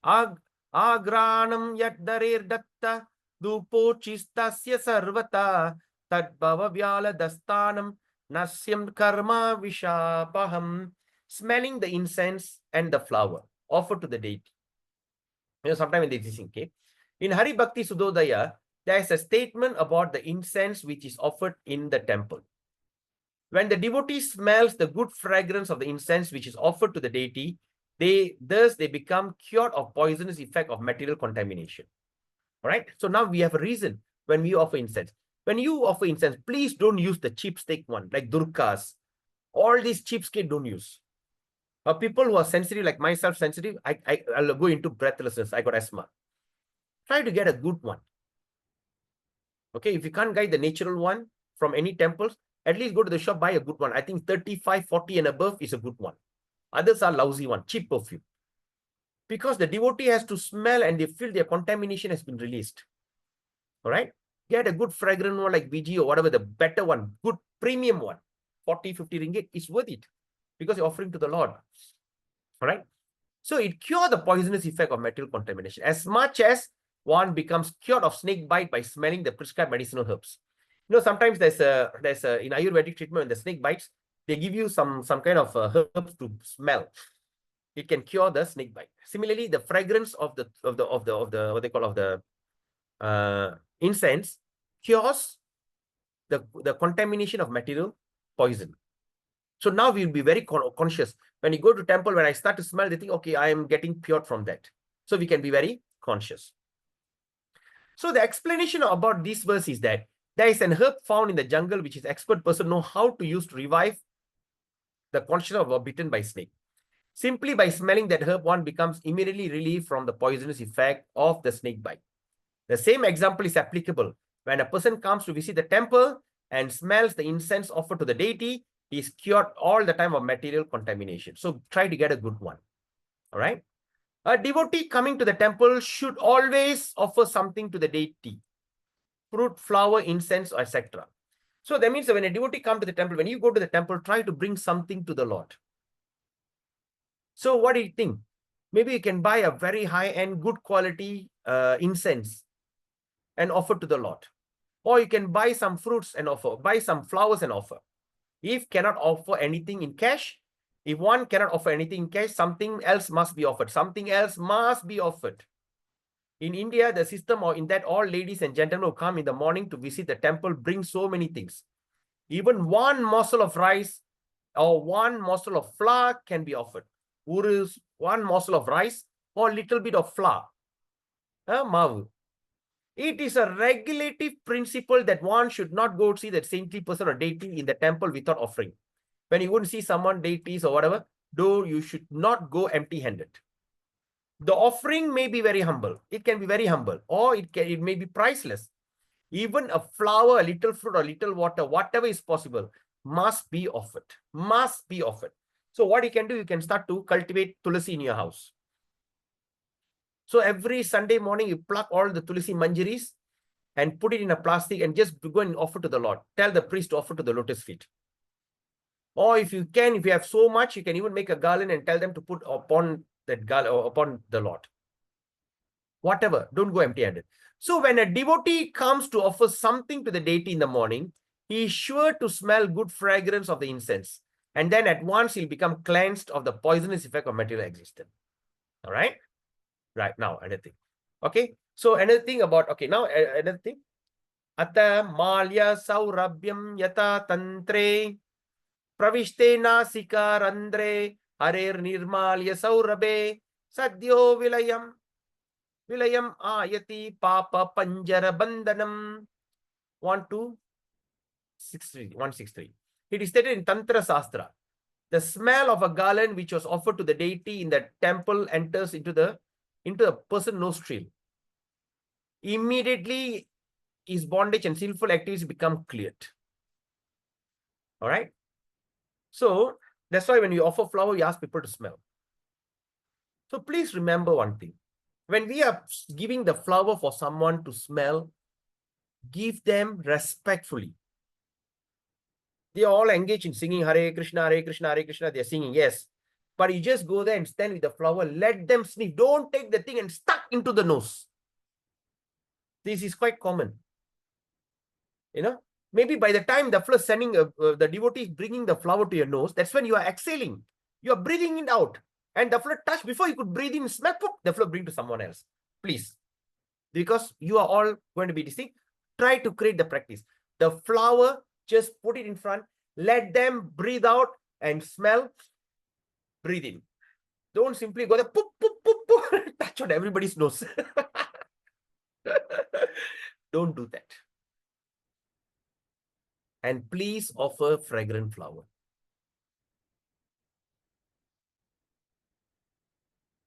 agranam yaddarir datta dupo chistasya sarvata tadbhava vyala dastanam nasyam karma vishapaham. Smelling the incense and the flower offered to the deity. Sometime in the existing case. In Hari Bhakti Sudodaya, there is a statement about the incense which is offered in the temple. When the devotee smells the good fragrance of the incense which is offered to the deity, they become cured of poisonous effect of material contamination. All right. So now we have a reason when we offer incense. When you offer incense, please don't use the cheapskate one like Durgas. All these cheapskate don't use. People who are sensitive, like myself, sensitive, I'll go into breathlessness. I got asthma. Try to get a good one. Okay, if you can't get the natural one from any temples, at least go to the shop, buy a good one. I think 35, 40 and above is a good one. Others are lousy one, cheap perfume. Because the devotee has to smell and they feel their contamination has been released. All right, get a good fragrant one like BG or whatever, the better one, good premium one, 40, 50 ringgit is worth it because you're offering to the Lord. All right. So it cures the poisonous effect of material contamination as much as one becomes cured of snake bite by smelling the prescribed medicinal herbs. Sometimes there's a in Ayurvedic treatment when the snake bites, they give you some kind of herbs to smell. It can cure the snake bite. Similarly, the fragrance of the what they call of the incense cures the contamination of material poison. So now we'll be very conscious. When you go to temple, when I start to smell, they think, okay, I am getting cured from that. So we can be very conscious. So the explanation about this verse is that there is an herb found in the jungle which is expert person know how to use to revive the consciousness of bitten by snake. Simply by smelling that herb, one becomes immediately relieved from the poisonous effect of the snake bite. The same example is applicable when a person comes to visit the temple and smells the incense offered to the deity. He is cured all the time of material contamination. So try to get a good one. All right. A devotee coming to the temple should always offer something to the deity. Fruit, flower, incense, etc. So that means that when a devotee comes to the temple, when you go to the temple, try to bring something to the Lord. So what do you think? Maybe you can buy a very high-end, good quality incense and offer to the Lord. Or you can buy some fruits and offer, buy some flowers and offer. If cannot offer anything in cash, if one cannot offer anything in cash, something else must be offered. Something else must be offered. In India, the system or in that all ladies and gentlemen who come in the morning to visit the temple bring so many things. Even one morsel of rice or one morsel of flour can be offered. Urus, one morsel of rice or little bit of flour. Mavu. It is a regulative principle that one should not go see that saintly person or deity in the temple without offering. When you wouldn't see someone, deities or whatever, though you should not go empty-handed. The offering may be very humble. It can be very humble, or it may be priceless. Even a flower, a little fruit, or little water, whatever is possible, must be offered. Must be offered. So what you can do, you can start to cultivate tulsi in your house. So every Sunday morning, you pluck all the tulsi manjaris and put it in a plastic and just go and offer to the Lord. Tell the priest to offer to the lotus feet. Or if you have so much, you can even make a garland and tell them to put upon that garland or upon the Lord. Whatever, don't go empty-handed. So when a devotee comes to offer something to the deity in the morning, he is sure to smell good fragrance of the incense. And then at once he'll become cleansed of the poisonous effect of material existence. All right? Right, now another thing. Okay, so another thing about, okay, now another thing. Ata malya saurabhyam yata tantre pravishte nasika randre harer nirmalya saurabe sadyo vilayam ayati papa panjara bandhanam. 163. It is stated in Tantra Sastra. The smell of a garland which was offered to the deity in the temple enters into the person's nostril. Immediately his bondage and sinful activities become cleared. All right. So that's why when you offer flower, you ask people to smell. So please remember one thing. When we are giving the flower for someone to smell, Give them respectfully. They all engage in singing Hare Krishna, Hare Krishna, Hare Krishna. They're singing, yes. But you just go there and stand with the flower. Let them sniff. Don't take the thing and stuck into the nose. This is quite common. You know, maybe by the time the first sending, the devotee is bringing the flower to your nose, that's when you are exhaling. You are breathing it out. And the flower touch, before you could breathe in, smell, poof, the flower bring to someone else. Please. Because you are all going to be distinct. Try to create the practice. The flower, just put it in front. Let them breathe out and smell. Breathe in. Don't simply go there, poof, poof, poof, poof, touch on everybody's nose. Don't do that. And please offer fragrant flower.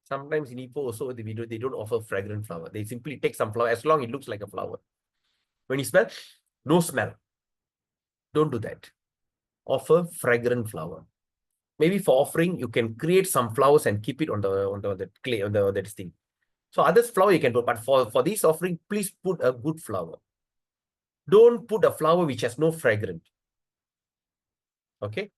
Sometimes in Ipoh also, they don't offer fragrant flower. They simply take some flower, as long as it looks like a flower. When you smell, no smell. Don't do that. Offer fragrant flower. Maybe for offering, you can create some flowers and keep it on the clay, on the this thing. So others flower you can put, but for this offering, please put a good flower. Don't put a flower which has no fragrance. Okay.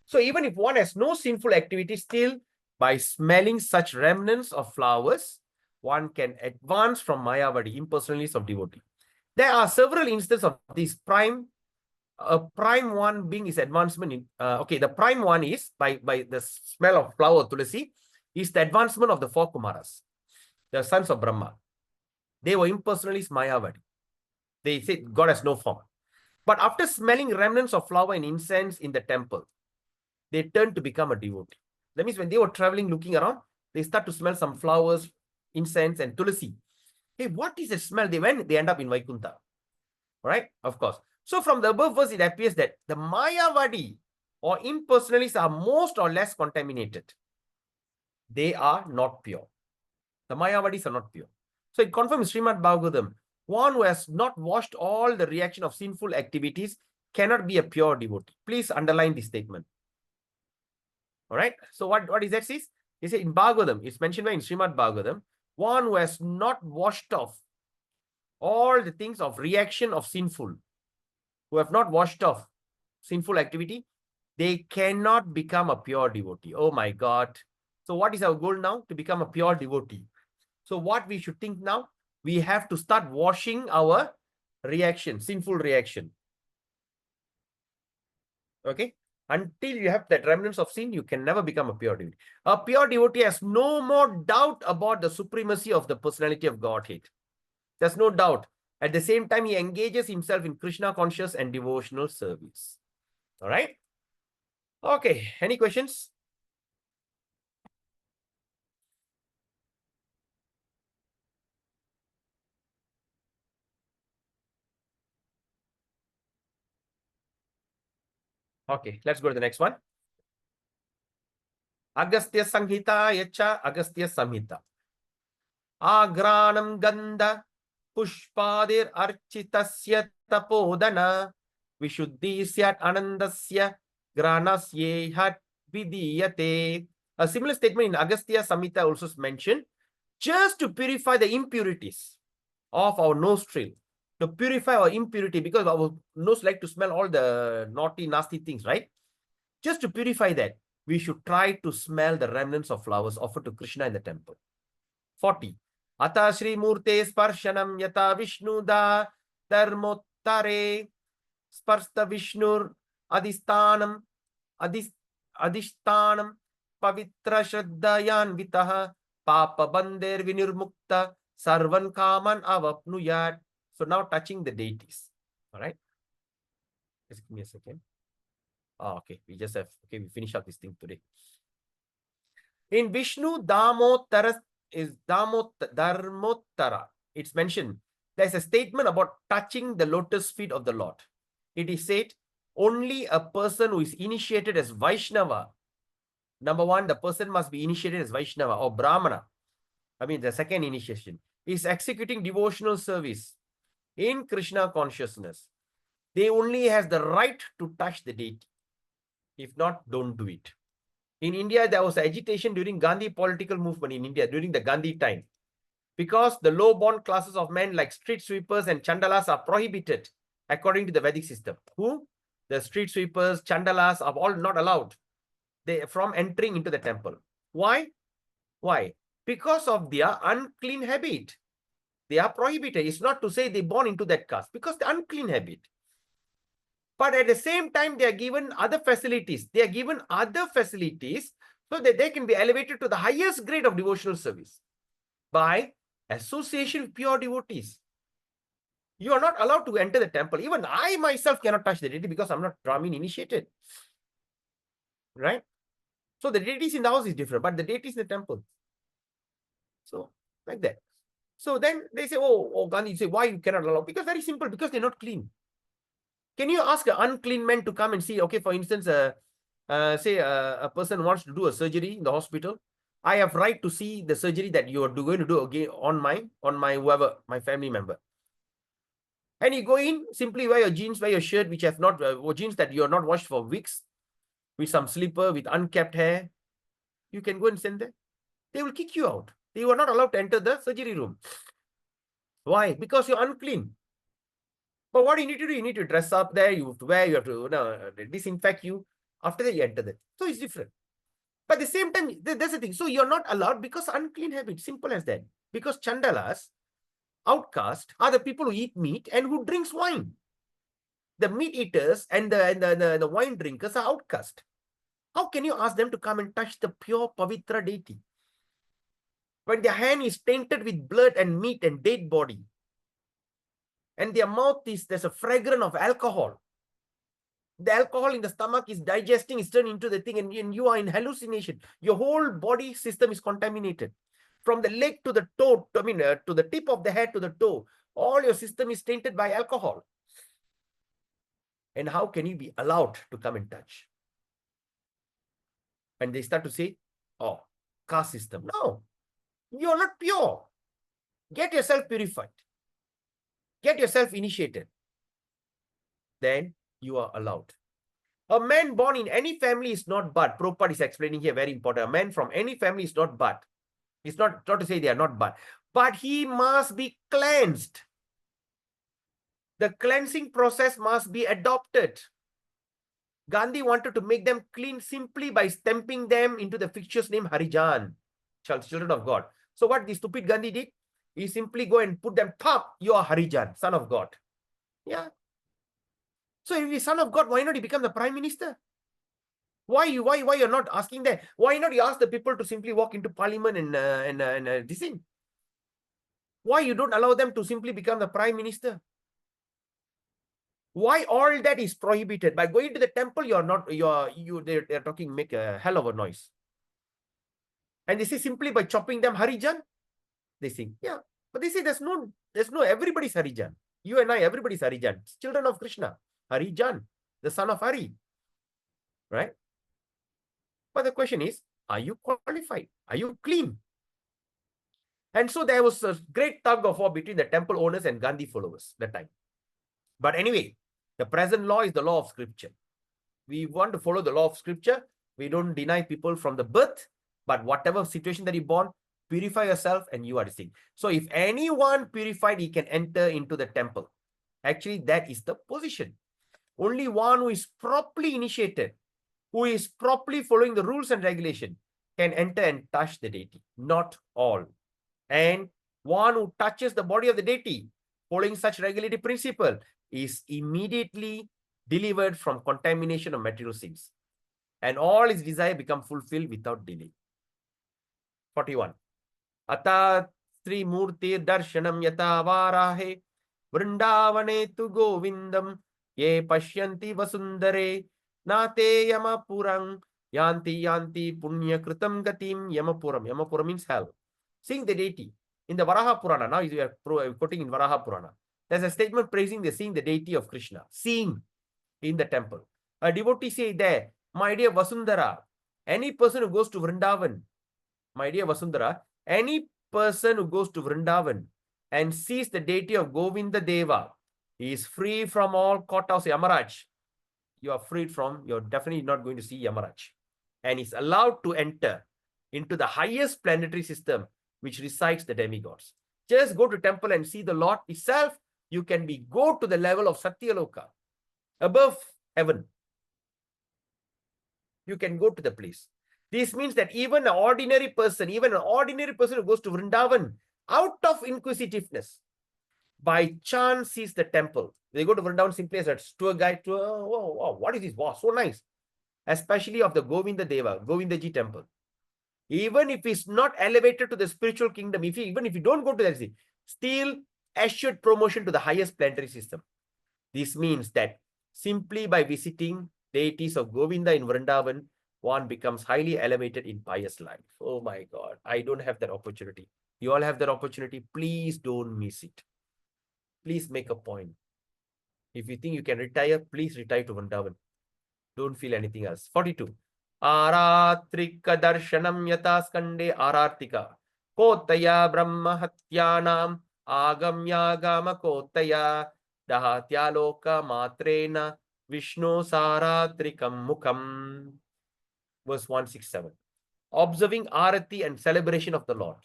So even if one has no sinful activity, still by smelling such remnants of flowers, one can advance from Mayavadi, impersonalities of devotee. There are several instances of this prime. Prime one being is advancement in okay, the prime one is by the smell of flower tulasi is the advancement of the four Kumaras, the sons of Brahma. They were impersonalists Mayavadi. They said God has no form. But after smelling remnants of flower and incense in the temple, they turned to become a devotee. That means when they were traveling, looking around, they start to smell some flowers, incense, and tulasi. Hey, what is the smell? They end up in Vaikuntha. All right, of course. So from the above verse, it appears that the Mayavadi or impersonalists are most or less contaminated. They are not pure. The Mayavadis are not pure. So it confirms Srimad Bhagavatam. One who has not washed all the reaction of sinful activities cannot be a pure devotee. Please underline this statement. All right. So what is that says? He said in Bhagavatam, it's mentioned in Srimad Bhagavatam, one who has not washed off all the things of reaction of sinful, who have not washed off sinful activity, they cannot become a pure devotee. Oh my God. So what is our goal now? To become a pure devotee. So what we should think now? We have to start washing our reaction, sinful reaction. Okay. Until you have that remnants of sin, you can never become a pure devotee. A pure devotee has no more doubt about the supremacy of the personality of Godhead. There's no doubt. At the same time, he engages himself in Krishna conscious and devotional service. All right. Okay. Any questions? Okay. Let's go to the next one. Agastya Sanghita Yacha Agastya Samhita. Agranam Gandha Pushpadir Architasya Tapodana Vishuddhi Syat Anandasya Granasyehat Vidiyate. A similar statement in Agastya Samhita also is mentioned, just to purify the impurities of our nostril, to purify our impurity, because our nose like to smell all the naughty, nasty things, right? Just to purify that, we should try to smell the remnants of flowers offered to Krishna in the temple. 40. Ata Shri Murte Sparshanam Yata Vishnuda Dharmottare Sparsta Vishnur Adhistanam Adhishtanam Pavitra Shraddhayan Vitaha Papa Bander Vinirmukta Sarvan Kaman Avapnuyat. So now touching the deities. All right. Just give me a second. Oh, okay. We finish up this thing today. In Vishnu Damottara is Dharmottara. It's mentioned. There's a statement about touching the lotus feet of the Lord. It is said, only a person who is initiated as Vaishnava. Number one, the person must be initiated as Vaishnava or Brahmana. I mean, the second initiation is executing devotional service in Krishna consciousness. They only has the right to touch the deity. If not, don't do it. In India, there was agitation during Gandhi political movement in India during the Gandhi time. Because the low-born classes of men like street sweepers and chandalas are prohibited according to the Vedic system. Who? The street sweepers, chandalas are all not allowed from entering into the temple. Why? Why? Because of their unclean habit. They are prohibited. It's not to say they born into that caste, because the unclean habit. But at the same time, they are given other facilities. They are given other facilities so that they can be elevated to the highest grade of devotional service by association with pure devotees. You are not allowed to enter the temple. Even I myself cannot touch the deity because I'm not Brahmin initiated. Right? So the deities in the house is different, but the deities in the temple. So, like that. So then they say, oh, Gandhi, you say, why you cannot allow? Because very simple, because they're not clean. Can you ask an unclean man to come and see, okay, for instance, say a person wants to do a surgery in the hospital. I have right to see the surgery that you are going to do again on my whoever, my family member. And you go in, simply wear your jeans, wear your shirt, which have not, jeans that you are not washed for weeks, with some slipper, with unkept hair. You can go and send them. They will kick you out. You are not allowed to enter the surgery room. Why? Because you're unclean. But what you need to do, you need to dress up there, you have to wear, you have to disinfect you. After that, you enter that. So it's different. But at the same time, there's the thing. So you're not allowed because unclean habit. Simple as that. Because chandalas, outcast, are the people who eat meat and who drinks wine. The meat eaters and the wine drinkers are outcast. How can you ask them to come and touch the pure Pavitra deity? When their hand is tainted with blood and meat and dead body, and their mouth there's a fragrance of alcohol. The alcohol in the stomach is digesting, is turned into the thing, and you are in hallucination. Your whole body system is contaminated. From the leg to the toe, to the tip of the head to the toe, all your system is tainted by alcohol. And how can you be allowed to come and touch? And they start to say, oh, caste system. No, you're not pure. Get yourself purified. Get yourself initiated. Then you are allowed. A man born in any family is not but. Prabhupada is explaining here, very important. A man from any family is not but. It's not to say they are not but he must be cleansed. The cleansing process must be adopted. Gandhi wanted to make them clean simply by stamping them into the fictitious name Harijan, children of God. So what the stupid Gandhi did, he simply go and put them, pop, you are Harijan, son of God. Yeah. So if he's son of God, why not he become the prime minister? Why you're not asking that? Why not you ask the people to simply walk into parliament and this thing? Why you don't allow them to simply become the prime minister? Why all that is prohibited? By going to the temple, they're talking, make a hell of a noise. And they say simply by chopping them Harijan, they sing. Yeah. But they say there's no, everybody's Harijan. You and I, everybody's Harijan. Children of Krishna. Harijan, the son of Hari. Right? But the question is, are you qualified? Are you clean? And so there was a great tug of war between the temple owners and Gandhi followers that time. But anyway, the present law is the law of scripture. We want to follow the law of scripture. We don't deny people from the birth, but whatever situation that you're born, purify yourself and you are distinct. So if anyone purified, he can enter into the temple. Actually, that is the position. Only one who is properly initiated, who is properly following the rules and regulation, can enter and touch the deity. Not all. And one who touches the body of the deity, following such regulative principle, is immediately delivered from contamination of material sins. And all his desire become fulfilled without delay. 41. Ata Sri Murti Darshanam Yata Varahe Vrindavane tu Govindam Ye Pashyanti Vasundare Nate Yamapurang Yanti Punya Kritam Gatim Yamapuram. Yamapuram means hell. Seeing the deity. In the Varaha Purana, now you are quoting in Varaha Purana. There's a statement praising seeing the deity of Krishna. Seeing in the temple. A devotee say there, my dear Vasundhara, any person who goes to Vrindavan, my dear Vasundhara, any person who goes to Vrindavan and sees the deity of Govinda Deva, he is free from all kotas Yamaraj. You are freed from, you're definitely not going to see Yamaraj. And is allowed to enter into the highest planetary system which recites the demigods. Just go to temple and see the Lord itself. You can go to the level of Satyaloka, above heaven. You can go to the place. This means that even an ordinary person who goes to Vrindavan out of inquisitiveness, by chance sees the temple. They go to Vrindavan simply as a tour guide. Wow, what is this? Wow, so nice. Especially of the Govindaji temple. Even if he's not elevated to the spiritual kingdom, even if you don't go to that, still assured promotion to the highest planetary system. This means that simply by visiting deities of Govinda in Vrindavan, one becomes highly elevated in pious life. Oh my God, I don't have that opportunity. You all have that opportunity. Please don't miss it. Please make a point. If you think you can retire, please retire to Vrindavan. Don't feel anything else. 42. Aratrika darshanam yata skande arartika. Kotaya brahma hatyanam agamya gama kotaya dahatyaloka matrena Vishnu saratrikam mukham. Verse 167. Observing Arati and celebration of the Lord.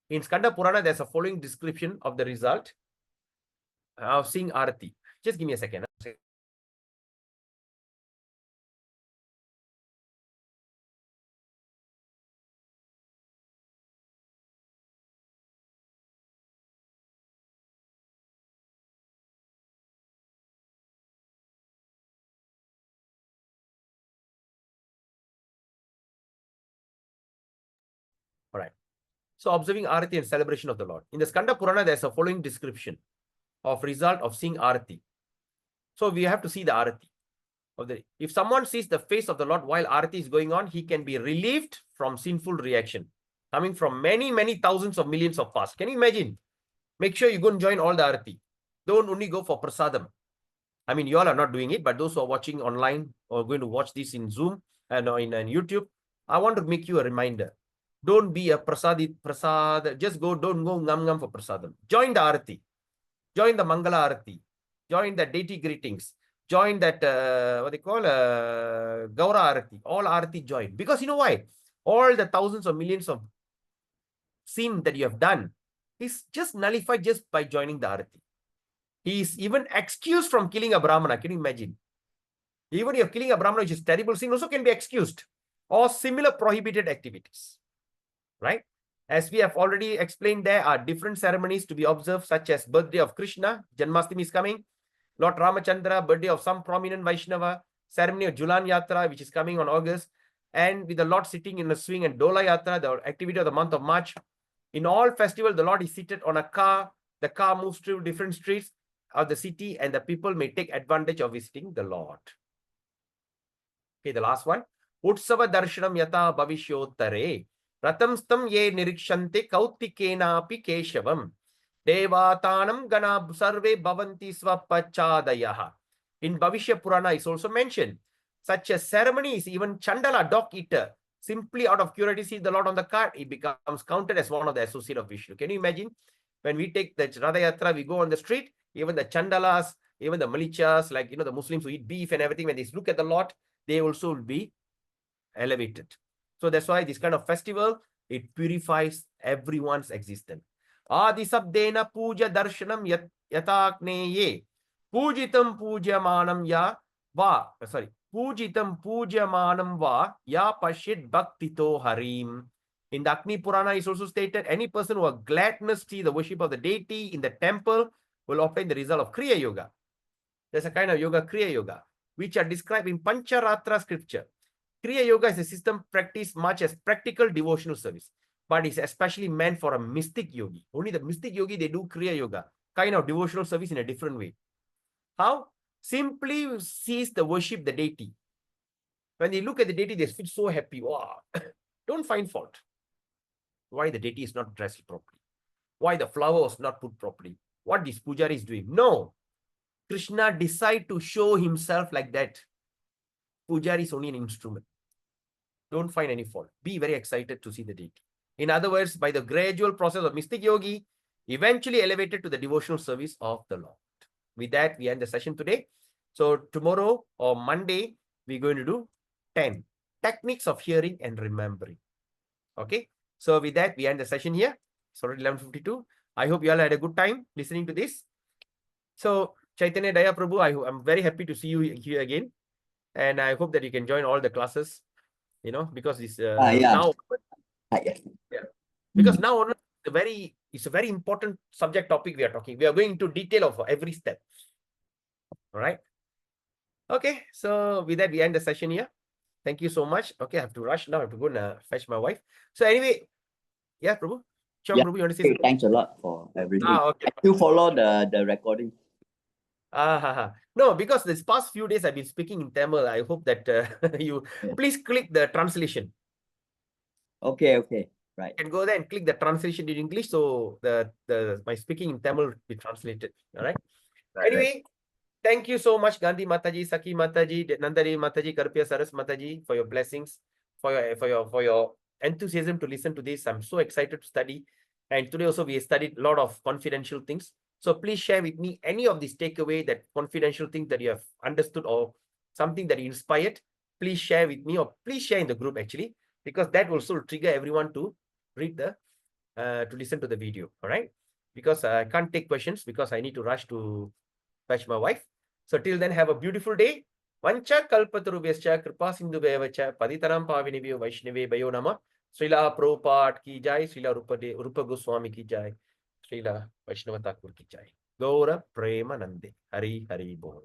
In Skanda Purana, there's a following description of the result of seeing Arati. Just give me a second. All right. So observing Arati and celebration of the Lord. In the Skanda Purana, there's a following description of result of seeing Arati. So we have to see the Arati. If someone sees the face of the Lord while Arati is going on, he can be relieved from sinful reaction coming from many, many thousands of millions of past. Can you imagine? Make sure you go and join all the Arati. Don't only go for prasadam. I mean, you all are not doing it, but those who are watching online or going to watch this in Zoom and in YouTube, I want to make you a reminder. Don't be a prasad. Just don't go ngam for prasadam. Join the Arati. Join the Mangala Arati. Join the deity greetings. Join that, what they call, Gaura Arati. All Arati join. Because you know why? All the thousands or millions of sin that you have done is just nullified just by joining the Arati. He is even excused from killing a Brahmana. Can you imagine? Even if killing a Brahmana, which is terrible sin, also can be excused. Or similar prohibited activities. Right? As we have already explained, there are different ceremonies to be observed, such as birthday of Krishna, Janmashtami is coming, Lord Ramachandra, birthday of some prominent Vaishnava, ceremony of Julan Yatra, which is coming on August, and with the Lord sitting in a swing, and Dola Yatra, the activity of the month of March. In all festivals, the Lord is seated on a car. The car moves through different streets of the city, and the people may take advantage of visiting the Lord. Okay, the last one. Utsava darshanam yata bhavishyotare. Ratamstam ye nirikshante kauttikenapi keshavam. Devatanam gana sarve bhavanti swapachadayaha. In Bhavishya Purana is also mentioned. Such a ceremony is even Chandala, dog eater. Simply out of curiosity, see the Lord on the cart, it becomes counted as one of the associate of Vishnu. Can you imagine? When we take the Radha Yatra, we go on the street, even the Chandalas, even the Malichas, like, the Muslims who eat beef and everything, when they look at the Lord, they also will be elevated. So that's why this kind of festival, it purifies everyone's existence. Adi sabdena puja darshanam yatakneye. Pujitam pujamanam ya va. Pujitam pujamanam va ya pashit bhaktito harim. In the Agni Purana is also stated, any person who has gladness see the worship of the deity in the temple will obtain the result of Kriya Yoga. There's a kind of yoga, Kriya Yoga, which are described in Pancharatra scripture. Kriya Yoga is a system practiced much as practical devotional service, but it's especially meant for a mystic yogi. Only the mystic yogi, they do Kriya Yoga, kind of devotional service in a different way. How? Simply sees the worship the deity. When they look at the deity, they feel so happy. Wow. Don't find fault. Why the deity is not dressed properly? Why the flower was not put properly? What this pujari is doing? No. Krishna decided to show himself like that. Pujari is only an instrument. Don't find any fault. Be very excited to see the deity. In other words, by the gradual process of mystic yogi, eventually elevated to the devotional service of the Lord. With that, we end the session today. So tomorrow or Monday, we're going to do 10 techniques of hearing and remembering. Okay. So with that, we end the session here. It's already 11:52. I hope you all had a good time listening to this. So Chaitanya Daya Prabhu, I'm very happy to see you here again. And I hope that you can join all the classes, because it's Yeah. now, Yeah. yeah, because now it's a very important subject topic we are talking. We are going into detail of every step. All right. Okay. So with that, we end the session here. Thank you so much. Okay, I have to rush now. I have to go and fetch my wife. So anyway, yeah, Prabhu. Cham, Yeah. Prabhu, you want to say Okay, something? thanks a lot for everything. Okay. I still follow the recording. No, because this past few days I've been speaking in Tamil. I hope that you please click the translation. Okay, right. You can go there and click the translation in English, so my speaking in Tamil will be translated. All right. Anyway, thank you so much, Gandhi Mataji, Saki Mataji, Nandari Mataji, Karpia Saras Mataji, for your blessings, for your enthusiasm to listen to this. I'm so excited to study. And today also we studied a lot of confidential things. So please share with me any of these takeaway, that confidential thing that you have understood or something that you inspired. Please share with me, or please share in the group actually, because that will also trigger everyone to read to listen to the video. All right. Because I can't take questions because I need to rush to fetch my wife. So till then, have a beautiful day. Vancha kalpatarubhyascha kripa sindhu bevacha paditaram pavinibhyo vaishnavi bhayo nama. Srila Prabhupada ki jai, Srila Rupa Goswami ki jai, Srila Vaishnava Thakur ki jai. Gaura Prema Nande. Hari Hari Bol.